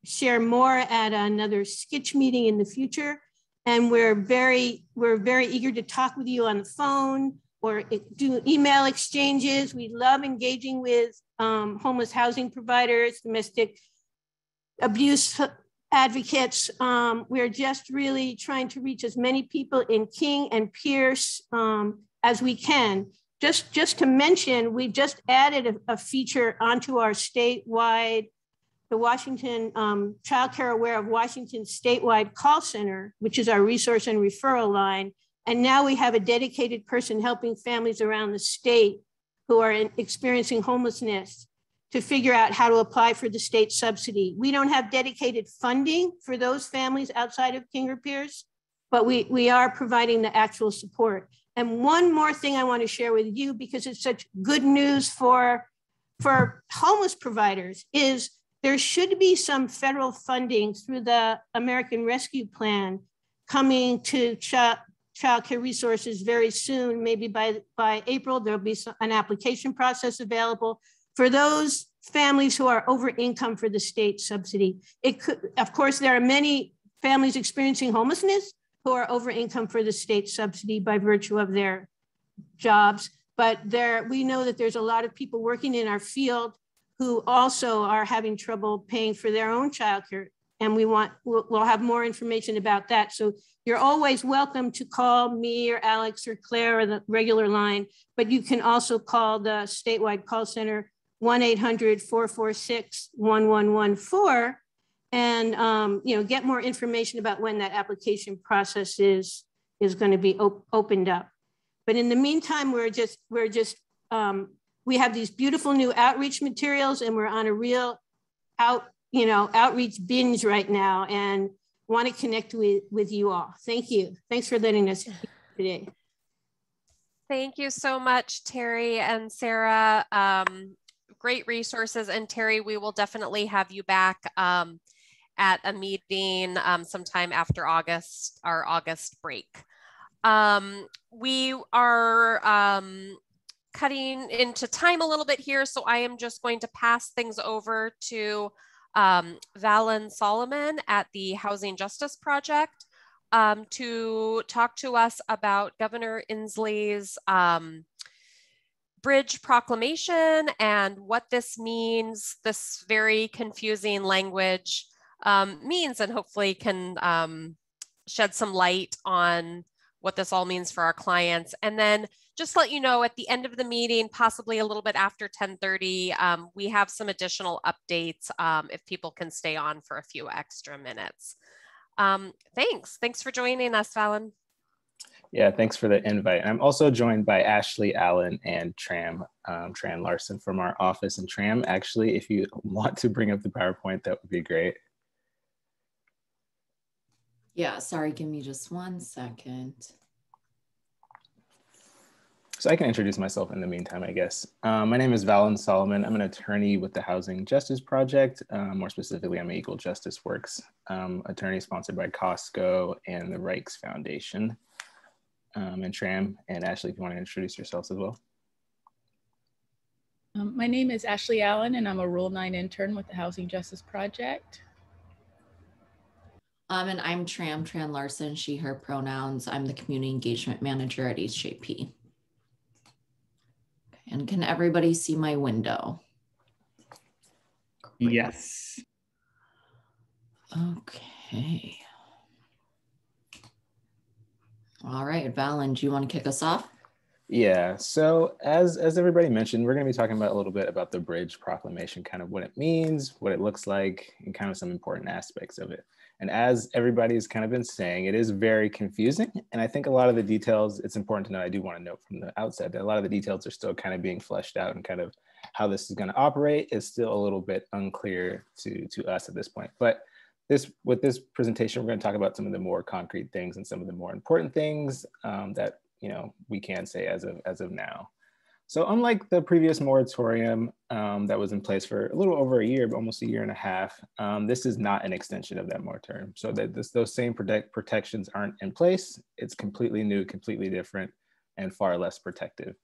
share more at another sketch meeting in the future. And we're very eager to talk with you on the phone or do email exchanges. We love engaging with homeless housing providers, domestic abuse advocates. We're just really trying to reach as many people in King and Pierce as we can. Just to mention, we just added a feature onto our statewide, the Washington Child Care Aware of Washington statewide call center, which is our resource and referral line. And now we have a dedicated person helping families around the state who are experiencing homelessness to figure out how to apply for the state subsidy. We don't have dedicated funding for those families outside of King or Pierce, but we are providing the actual support. And one more thing I want to share with you, because it's such good news for homeless providers, is there should be some federal funding through the American Rescue Plan coming to child care resources very soon. Maybe by April, there'll be an application process available for those families who are over income for the state subsidy. It could, of course, there are many families experiencing homelessness who are over income for the state subsidy by virtue of their jobs. But we know that there's a lot of people working in our field who also are having trouble paying for their own childcare. And we'll have more information about that. So you're always welcome to call me or Alex or Claire or the regular line, but you can also call the statewide call center 1-800-446-1114 and get more information about when that application process is going to be opened up. But in the meantime, we have these beautiful new outreach materials, and we're on a real outreach binge right now, and want to connect with you all. Thank you. Thanks for letting us speak today. Thank you so much, Terry and Sarah. Great resources. And Terry, we will definitely have you back at a meeting sometime after our August break. We are cutting into time a little bit here, so I am just going to pass things over to Valen Solomon at the Housing Justice Project to talk to us about Governor Inslee's bridge proclamation and what this means, this very confusing language means, and hopefully can shed some light on what this all means for our clients. And then just let you know, at the end of the meeting, possibly a little bit after 10:30, we have some additional updates if people can stay on for a few extra minutes. Thanks for joining us, Valen. Yeah, thanks for the invite. I'm also joined by Ashley Allen and Tran Larson from our office in Tram. Actually, if you want to bring up the PowerPoint, that would be great. Yeah, sorry, give me just 1 second. So I can introduce myself in the meantime, I guess. My name is Valen Solomon. I'm an attorney with the Housing Justice Project. More specifically, I'm an Equal Justice Works attorney sponsored by Costco and the Reichs Foundation. And Tram and Ashley, if you want to introduce yourselves as well. My name is Ashley Allen, and I'm a Rule 9 intern with the Housing Justice Project. And I'm Tran Larson, she, her pronouns. I'm the community engagement manager at HJP. And can everybody see my window? Great. Yes. Okay. All right, Valen, do you want to kick us off? Yeah, so as everybody mentioned, we're going to be talking about a little bit about the Bridge Proclamation, kind of what it means, what it looks like, and kind of some important aspects of it. And as everybody's kind of been saying, it is very confusing. And I think a lot of the details, it's important to know, I do want to note from the outset that a lot of the details are still kind of being fleshed out, and kind of how this is going to operate is still a little bit unclear to us at this point. But with this presentation, we're going to talk about some of the more concrete things and some of the more important things that we can say as of now. So unlike the previous moratorium that was in place for a little over a year, but almost a year and a half, this is not an extension of that moratorium. So that those same protections aren't in place. It's completely new, completely different, and far less protective.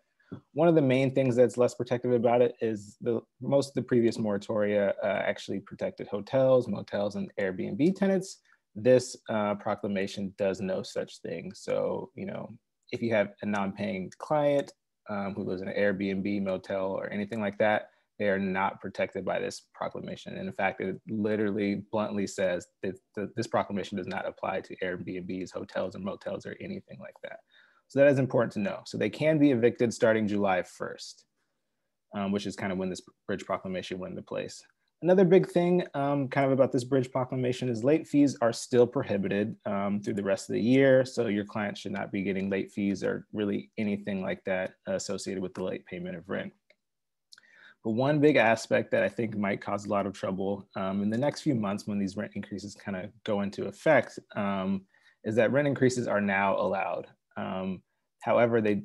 One of the main things that's less protective about it is most of the previous moratoria actually protected hotels, motels, and Airbnb tenants. This proclamation does no such thing. So, if you have a non-paying client who lives in an Airbnb, motel, or anything like that, they are not protected by this proclamation. And in fact, it literally bluntly says that this proclamation does not apply to Airbnbs, hotels, and motels, or anything like that. So that is important to know. So they can be evicted starting July 1st, which is kind of when this Bridge Proclamation went into place. Another big thing kind of about this Bridge Proclamation is late fees are still prohibited through the rest of the year. So your client should not be getting late fees or really anything like that associated with the late payment of rent. But one big aspect that I think might cause a lot of trouble in the next few months when these rent increases kind of go into effect is that rent increases are now allowed. However, the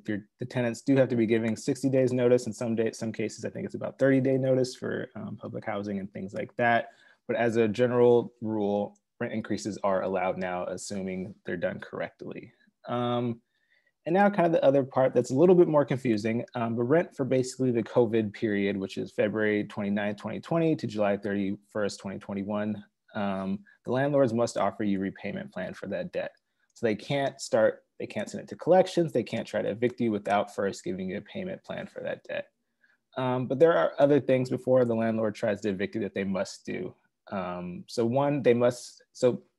tenants do have to be giving 60 days notice. In some cases, I think it's about 30-day notice for public housing and things like that. But as a general rule, rent increases are allowed now, assuming they're done correctly. And now kind of the other part that's a little bit more confusing, but rent for basically the COVID period, which is February 29, 2020 to July 31st, 2021, the landlords must offer you repayment plan for that debt. So they can't send it to collections, they can't try to evict you without first giving you a payment plan for that debt. But there are other things before the landlord tries to evict you that they must do. So let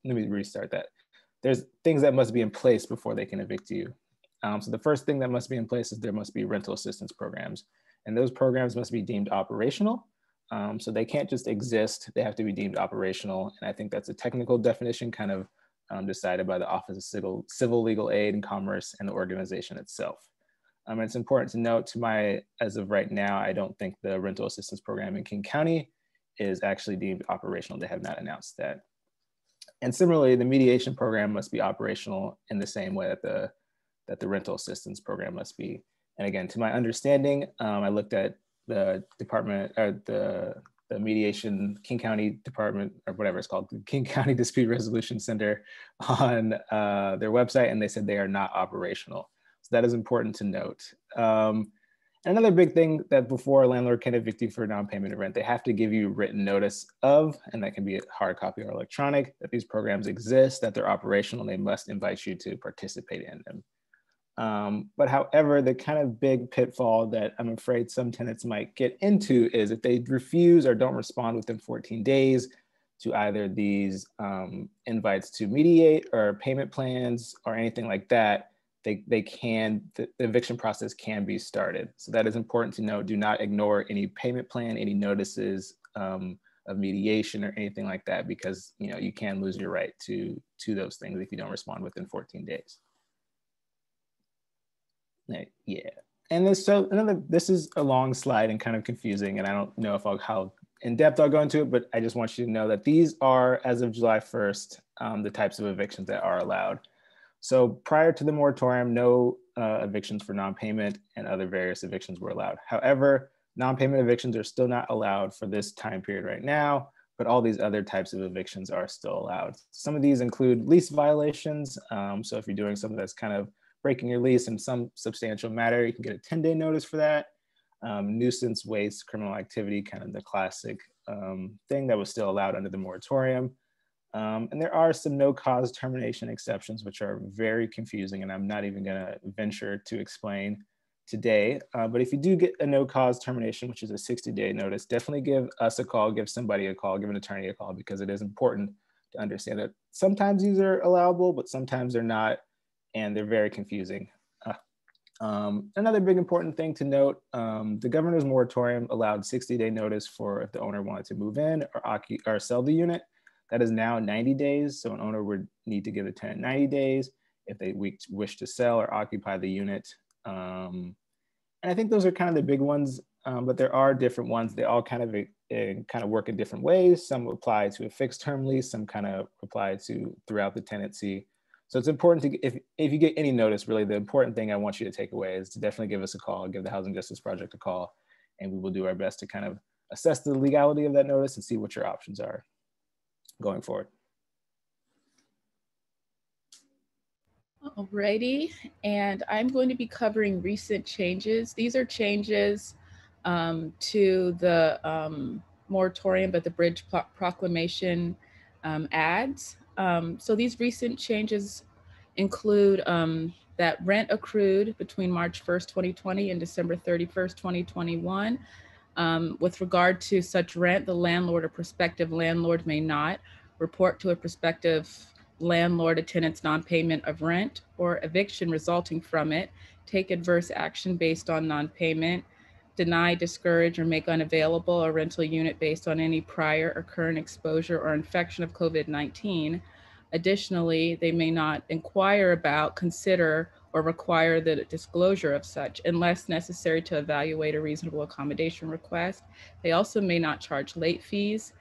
me restart that. There's things that must be in place before they can evict you. So the first thing that must be in place is there must be rental assistance programs. And those programs must be deemed operational. So they can't just exist, they have to be deemed operational. And I think that's a technical definition kind of decided by the Office of Civil Legal Aid and Commerce and the organization itself. And it's important to note as of right now, I don't think the rental assistance program in King County is actually deemed operational. They have not announced that. And similarly, the mediation program must be operational in the same way that the rental assistance program must be. And again, to my understanding, I looked at the department, the mediation, King County Department, or whatever it's called, the King County Dispute Resolution Center on their website, and they said they are not operational. So that is important to note. Another big thing that before a landlord can evict you for non-payment of rent, they have to give you written notice of, and that can be a hard copy or electronic, that these programs exist, that they're operational, and they must invite you to participate in them. But however, the kind of big pitfall that I'm afraid some tenants might get into is if they refuse or don't respond within 14 days to either these invites to mediate or payment plans or anything like that, the eviction process can be started. So that is important to note. Do not ignore any payment plan, any notices of mediation or anything like that, because you can lose your right to those things if you don't respond within 14 days. Yeah, and this is a long slide and kind of confusing, and I don't know how in depth I'll go into it, but I just want you to know that these are, as of July 1st, the types of evictions that are allowed. So prior to the moratorium, no evictions for non-payment and other various evictions were allowed. However, non-payment evictions are still not allowed for this time period right now, but all these other types of evictions are still allowed. Some of these include lease violations. So if you're doing something that's kind of breaking your lease in some substantial matter, you can get a 10-day notice for that. Nuisance, waste, criminal activity, kind of the classic thing that was still allowed under the moratorium. And there are some no-cause termination exceptions, which are very confusing, and I'm not even gonna venture to explain today. But if you do get a no-cause termination, which is a 60-day notice, definitely give us a call, give somebody a call, give an attorney a call, because it is important to understand that sometimes these are allowable, but sometimes they're not, and they're very confusing. Another big important thing to note, the governor's moratorium allowed 60-day notice for if the owner wanted to move in or sell the unit. That is now 90 days. So an owner would need to give the tenant 90 days if they wish to sell or occupy the unit. And I think those are kind of the big ones, but there are different ones. They all kind of work in different ways. Some apply to a fixed term lease, some kind of apply to throughout the tenancy. So it's important to, if you get any notice, really the important thing I want you to take away is to definitely give us a call, give the Housing Justice Project a call, and we will do our best to kind of assess the legality of that notice and see what your options are going forward. Alrighty, and I'm going to be covering recent changes. These are changes to the moratorium, but the Bridge Proclamation adds. So these recent changes include that rent accrued between March 1st, 2020 and December 31st, 2021. With regard to such rent, the landlord or prospective landlord may not report to a prospective landlord a tenant's non-payment of rent or eviction resulting from it, take adverse action based on non-payment, deny, discourage, or make unavailable a rental unit based on any prior or current exposure or infection of COVID-19. Additionally, they may not inquire about, consider, or require the disclosure of such unless necessary to evaluate a reasonable accommodation request. They also may not charge late fees.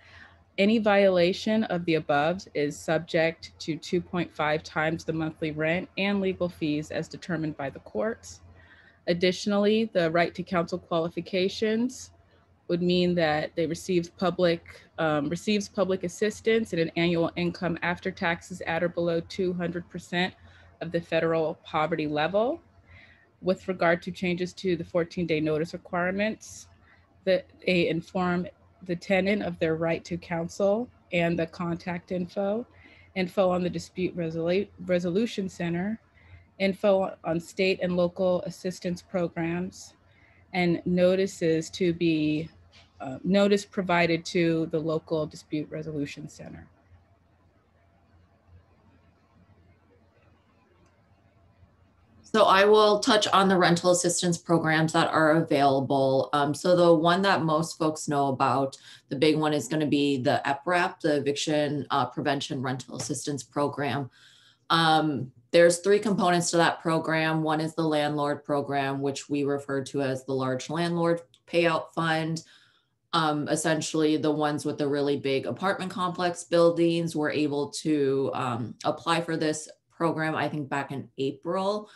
Any violation of the above is subject to 2.5 times the monthly rent and legal fees as determined by the courts. Additionally, the right to counsel qualifications would mean that they receives public assistance and an annual income after taxes at or below 200% of the federal poverty level. With regard to changes to the 14-day notice requirements, that they inform the tenant of their right to counsel and the contact info on the Dispute Resolution Center, info on state and local assistance programs, and notices to be notice provided to the local Dispute Resolution Center. So I will touch on the rental assistance programs that are available. So the one that most folks know about, the big one is going to be the EPRAP, the Eviction Prevention Rental Assistance Program. There's 3 components to that program. One is the landlord program, which we refer to as the large landlord payout fund. Essentially, the ones with the really big apartment complex buildings were able to apply for this program, I think back in April.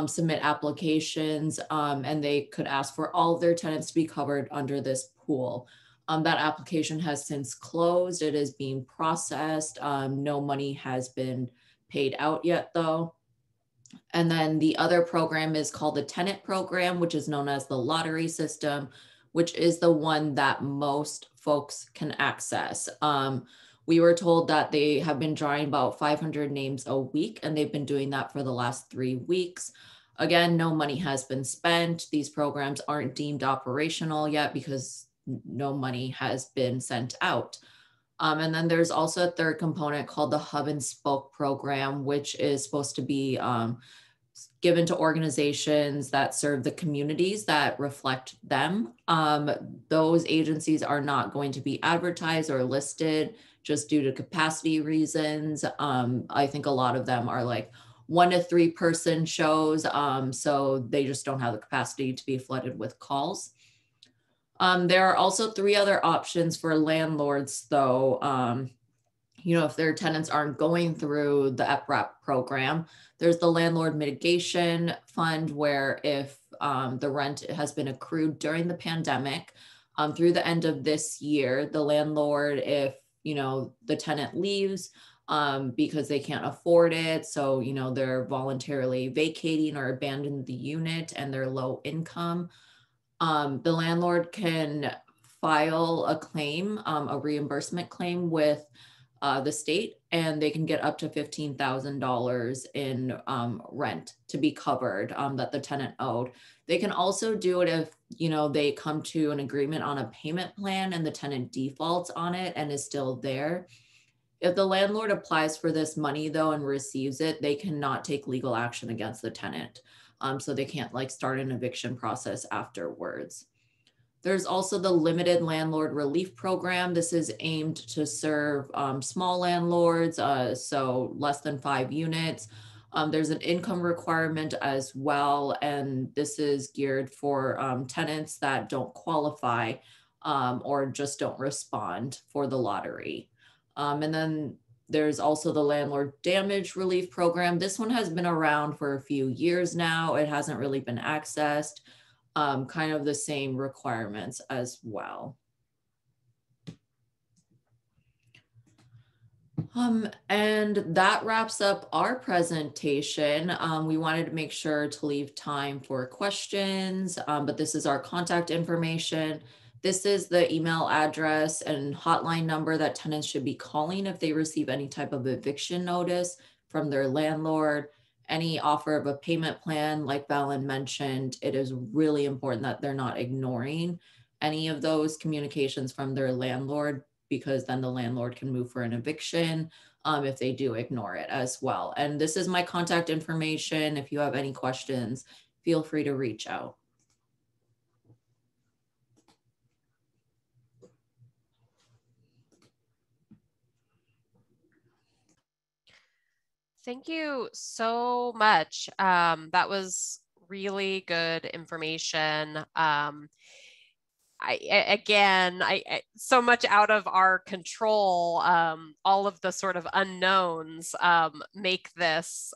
Submit applications, and they could ask for all of their tenants to be covered under this pool. That application has since closed. It is being processed. No money has been paid out yet though. And then the other program is called the tenant program, which is known as the lottery system, which is the one that most folks can access. We were told that they have been drawing about 500 names a week, and they've been doing that for the last 3 weeks. Again, no money has been spent. These programs aren't deemed operational yet because no money has been sent out. And then there's also a third component called the Hub and Spoke program, which is supposed to be given to organizations that serve the communities that reflect them. Those agencies are not going to be advertised or listed just due to capacity reasons. I think a lot of them are like 1 to 3 person shows. So they just don't have the capacity to be flooded with calls. There are also 3 other options for landlords though. If their tenants aren't going through the EPRAP program, there's the landlord mitigation fund, where if the rent has been accrued during the pandemic through the end of this year, the landlord, if the tenant leaves because they can't afford it, so they're voluntarily vacating or abandoning the unit and they're low income, the landlord can file a claim, a reimbursement claim with the state, and they can get up to $15,000 in rent to be covered that the tenant owed. They can also do it if they come to an agreement on a payment plan and the tenant defaults on it and is still there. If the landlord applies for this money though and receives it, they cannot take legal action against the tenant. So they can't start an eviction process afterwards. There's also the limited landlord relief program. This is aimed to serve small landlords, so less than 5 units. There's an income requirement as well, and this is geared for tenants that don't qualify or just don't respond for the lottery. And then there's also the landlord damage relief program. This one has been around for a few years now. It hasn't really been accessed. Kind of the same requirements as well. And that wraps up our presentation. We wanted to make sure to leave time for questions, but this is our contact information. This is the email address and hotline number that tenants should be calling if they receive any type of eviction notice from their landlord. Any offer of a payment plan, like Valen mentioned, it is really important that they're not ignoring any of those communications from their landlord, because then the landlord can move for an eviction if they do ignore it as well. And this is my contact information. If you have any questions, feel free to reach out. Thank you so much. That was really good information. again, so much out of our control. All of the sort of unknowns make this,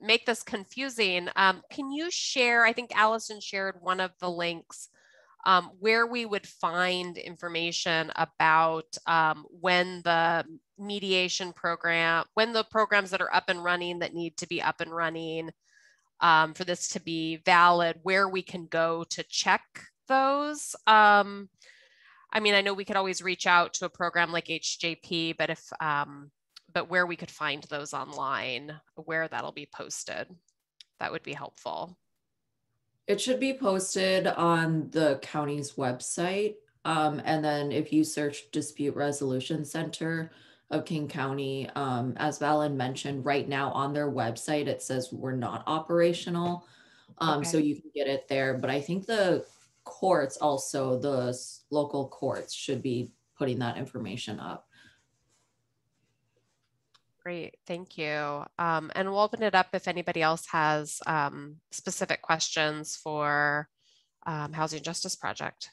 make this confusing. Can you share? I think Allison shared one of the links where we would find information about when the mediation program, when the programs that are up and running that need to be up and running for this to be valid, where we can go to check those. I mean, I know we could always reach out to a program like HJP, but but where we could find those online, where that'll be posted, that would be helpful. It should be posted on the county's website. And then if you search Dispute Resolution Center of King County, as Valen mentioned, right now on their website, it says we're not operational. Okay. So you can get it there. But I think the courts also, the local courts should be putting that information up. Great, thank you. And we'll open it up if anybody else has specific questions for Housing Justice Project.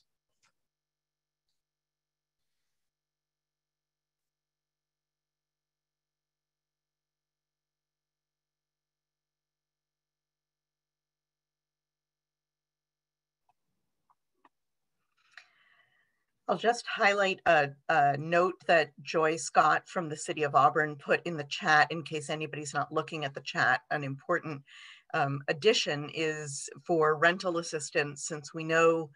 I'll just highlight a note that Joy Scott from the City of Auburn put in the chat in case anybody's not looking at the chat. An important addition is for rental assistance, since we know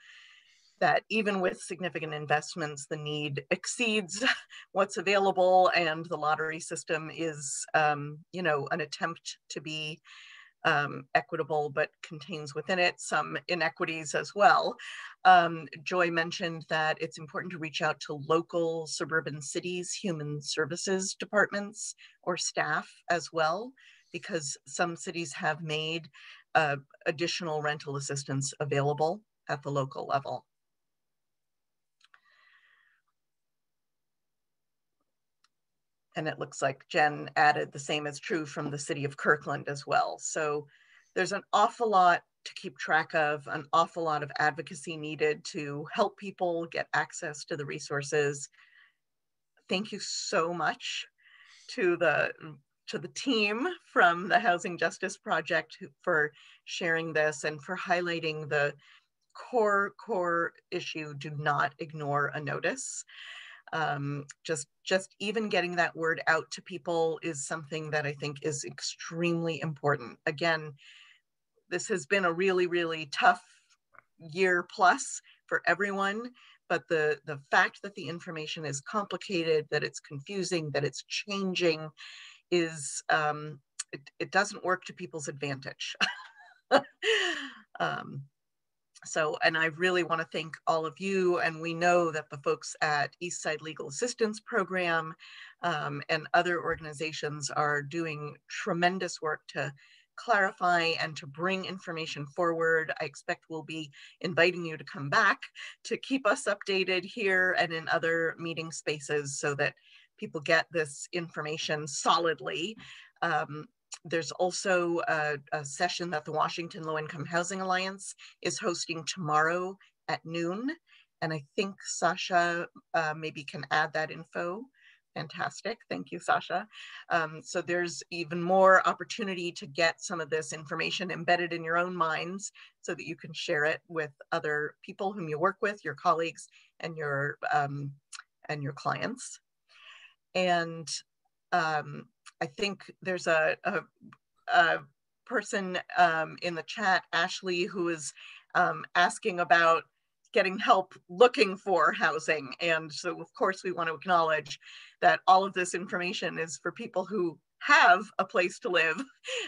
that even with significant investments, the need exceeds what's available, and the lottery system is, an attempt to be equitable, but contains within it some inequities as well. Joy mentioned that it's important to reach out to local suburban cities, human services departments or staff as well, because some cities have made additional rental assistance available at the local level. And it looks like Jen added the same is true from the City of Kirkland as well. So there's an awful lot to keep track of, an awful lot of advocacy needed to help people get access to the resources. Thank you so much to the team from the Housing Justice Project for sharing this and for highlighting the core issue. Do not ignore a notice. Just even getting that word out to people is something that I think is extremely important. Again, this has been a really, really tough year plus for everyone, but the fact that the information is complicated, that it's confusing, that it's changing is, it doesn't work to people's advantage. So, and I really want to thank all of you, and we know that the folks at Eastside Legal Assistance Program and other organizations are doing tremendous work to clarify and to bring information forward. I expect we'll be inviting you to come back to keep us updated here and in other meeting spaces so that people get this information solidly. There's also a session that the Washington Low Income Housing Alliance is hosting tomorrow at noon. And I think Sasha maybe can add that info. Fantastic, thank you, Sasha. So there's even more opportunity to get some of this information embedded in your own minds so that you can share it with other people whom you work with, your colleagues and your clients. And I think there's a person in the chat, Ashley, who is asking about getting help looking for housing. And so of course we want to acknowledge that all of this information is for people who have a place to live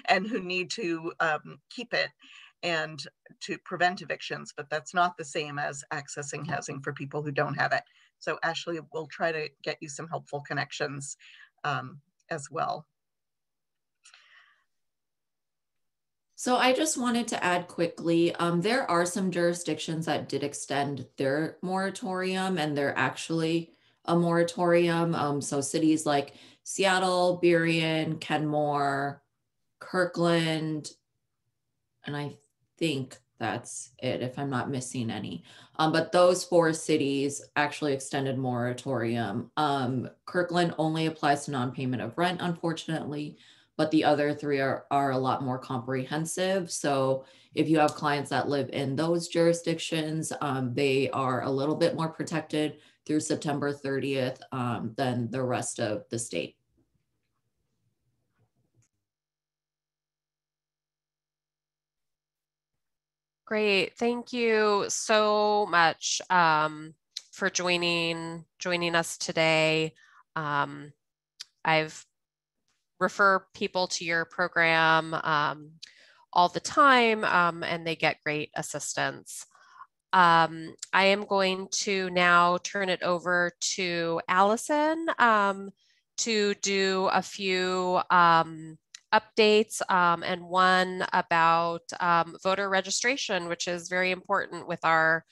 and who need to keep it and to prevent evictions, but that's not the same as accessing housing for people who don't have it. So Ashley will try to get you some helpful connections as well. So I just wanted to add quickly, there are some jurisdictions that did extend their moratorium, and they're actually a moratorium. So cities like Seattle, Burien, Kenmore, Kirkland, and I think That's it, if I'm not missing any. But those 4 cities actually extended moratorium. Kirkland only applies to non-payment of rent, unfortunately, but the other 3 are a lot more comprehensive. So if you have clients that live in those jurisdictions, they are a little bit more protected through September 30th than the rest of the state. Great, thank you so much for joining us today. I've refer people to your program all the time, and they get great assistance. I am going to now turn it over to Allison to do a few updates and one about voter registration, which is very important with our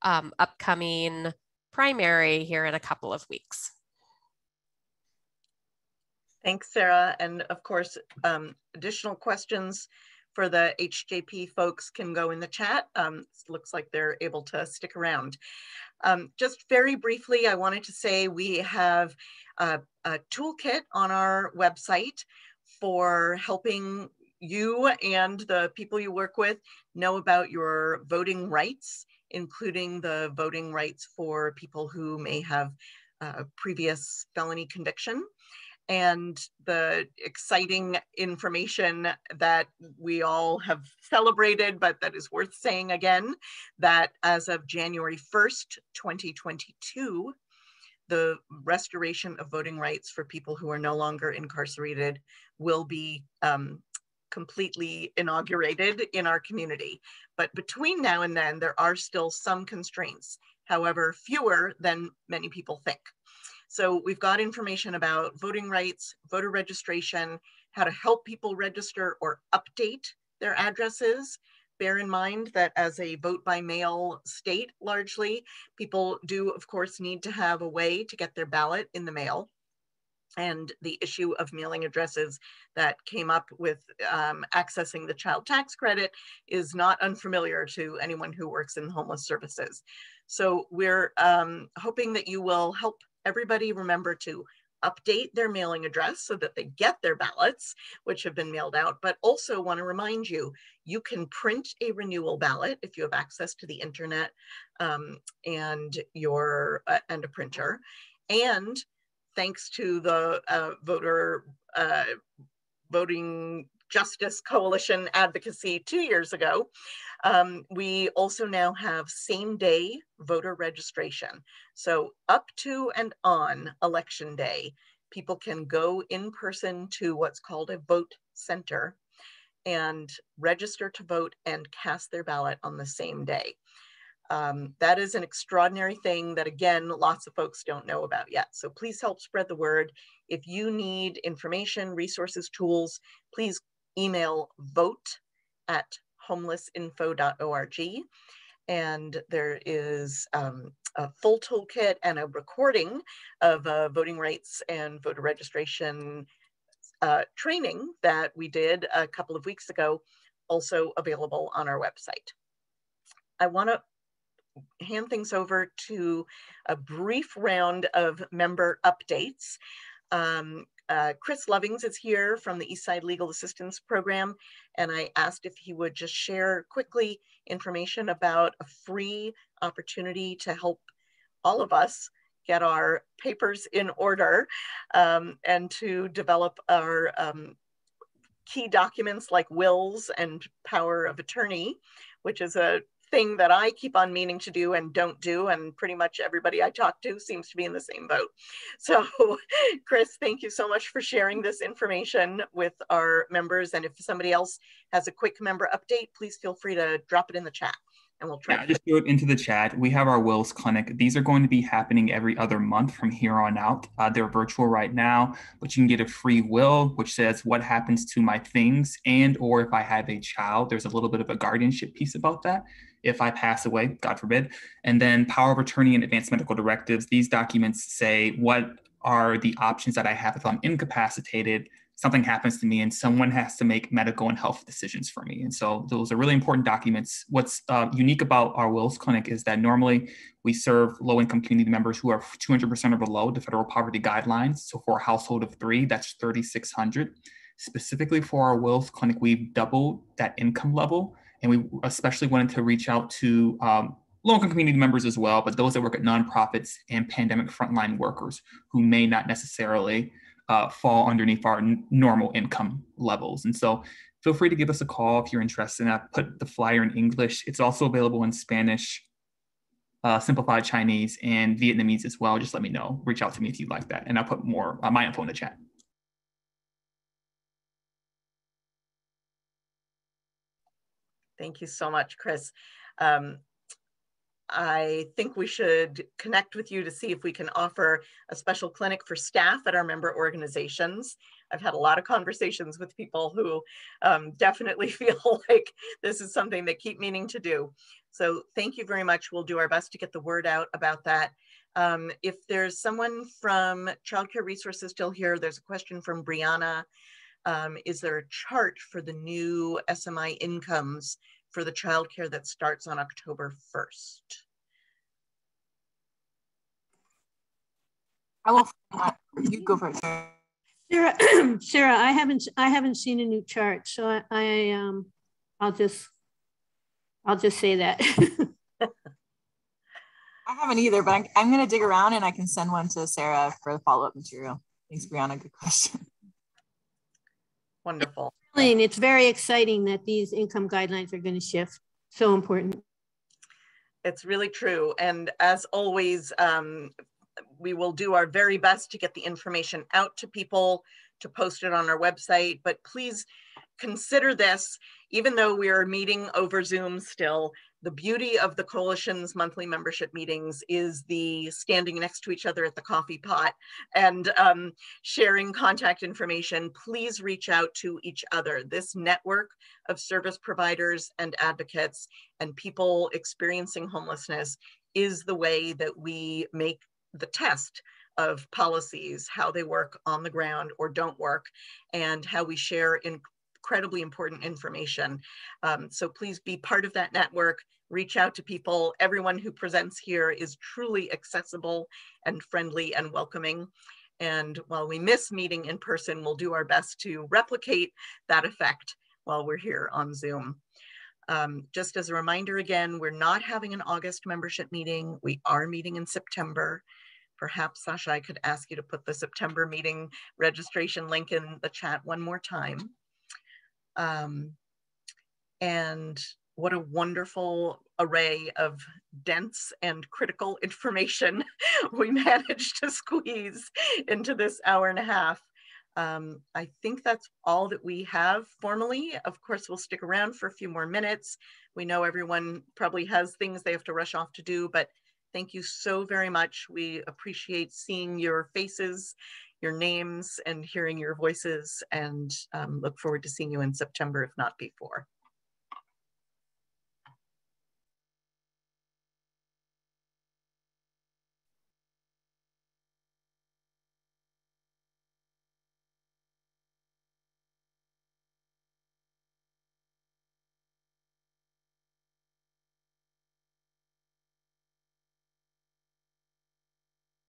upcoming primary here in a couple of weeks. Thanks, Sarah. And of course, additional questions for the HJP folks can go in the chat. Looks like they're able to stick around. Just very briefly, I wanted to say we have a toolkit on our website for helping you and the people you work with know about your voting rights, including the voting rights for people who may have previous felony conviction, and the exciting information that we all have celebrated, but that is worth saying again, that as of January 1st, 2022, the restoration of voting rights for people who are no longer incarcerated will be completely inaugurated in our community. But between now and then, there are still some constraints, however, fewer than many people think. So we've got information about voting rights, voter registration, how to help people register or update their addresses. Bear in mind that as a vote by mail state, largely, people do, of course, need to have a way to get their ballot in the mail. And the issue of mailing addresses that came up with accessing the child tax credit is not unfamiliar to anyone who works in homeless services. So we're hoping that you will help everybody remember to update their mailing address so that they get their ballots, which have been mailed out, but also want to remind you, you can print a renewal ballot if you have access to the internet and a printer. And thanks to the Voting Justice Coalition Advocacy 2 years ago, we also now have same-day voter registration. So up to and on Election Day, people can go in person to what's called a vote center and register to vote and cast their ballot on the same day. That is an extraordinary thing that, again, lots of folks don't know about yet. So please help spread the word. If you need information, resources, tools, please email vote@homelessinfo.org. And there is a full toolkit and a recording of voting rights and voter registration training that we did a couple of weeks ago, also available on our website. I want to hand things over to a brief round of member updates. Chris Lovings is here from the Eastside Legal Assistance Program, and I asked if he would just share quickly information about a free opportunity to help all of us get our papers in order and to develop our key documents like wills and power of attorney, which is a thing that I keep on meaning to do and don't do, and pretty much everybody I talk to seems to be in the same boat. So Chris, thank you so much for sharing this information with our members, and if somebody else has a quick member update, please feel free to drop it in the chat and we'll try. Yeah, just do it into the chat. We have our wills clinic. These are going to be happening every other month from here on out. They're virtual right now, but you can get a free will, which says what happens to my things, and or if I have a child, there's a little bit of a guardianship piece about that. If I pass away, God forbid. And then power of attorney and advanced medical directives. These documents say what are the options that I have if I'm incapacitated, something happens to me and someone has to make medical and health decisions for me. And so those are really important documents. What's unique about our Wills Clinic is that normally we serve low-income community members who are 200% or below the federal poverty guidelines. So for a household of 3, that's $3,600. Specifically for our Wills Clinic, we've doubled that income level. And we especially wanted to reach out to low-income community members as well, but those that work at nonprofits and pandemic frontline workers who may not necessarily fall underneath our normal income levels. And so feel free to give us a call if you're interested. And I put the flyer in English. It's also available in Spanish, simplified Chinese, and Vietnamese as well. Just let me know. Reach out to me if you'd like that. And I'll put more my info in the chat. Thank you so much, Chris. I think we should connect with you to see if we can offer a special clinic for staff at our member organizations. I've had a lot of conversations with people who definitely feel like this is something they keep meaning to do. So thank you very much. We'll do our best to get the word out about that. If there's someone from Child Care Resources still here, there's a question from Brianna. Is there a chart for the new SMI incomes for the childcare that starts on October 1st? I will. You go for it, Sarah. Sarah, I haven't seen a new chart, so I'll just say that. I haven't either, but I'm going to dig around and I can send one to Sarah for the follow-up material. Thanks, Brianna. Good question. Wonderful. It's very exciting that these income guidelines are going to shift. So important. It's really true. And as always, we will do our very best to get the information out to people, to post it on our website. But please consider this, even though we are meeting over Zoom still, the beauty of the Coalition's monthly membership meetings is the standing next to each other at the coffee pot and sharing contact information. Please reach out to each other. This network of service providers and advocates and people experiencing homelessness is the way that we make the test of policies, how they work on the ground or don't work, and how we share incredibly important information. So please be part of that network, reach out to people. Everyone who presents here is truly accessible and friendly and welcoming. And while we miss meeting in person, we'll do our best to replicate that effect while we're here on Zoom. Just as a reminder again, we're not having an August membership meeting. We are meeting in September. Perhaps, Sasha, I could ask you to put the September meeting registration link in the chat one more time. And what a wonderful array of dense and critical information we managed to squeeze into this hour and a half. I think that's all that we have formally. Of course, we'll stick around for a few more minutes. We know everyone probably has things they have to rush off to do, but thank you so very much. We appreciate seeing your faces, your names, and hearing your voices, and look forward to seeing you in September, if not before.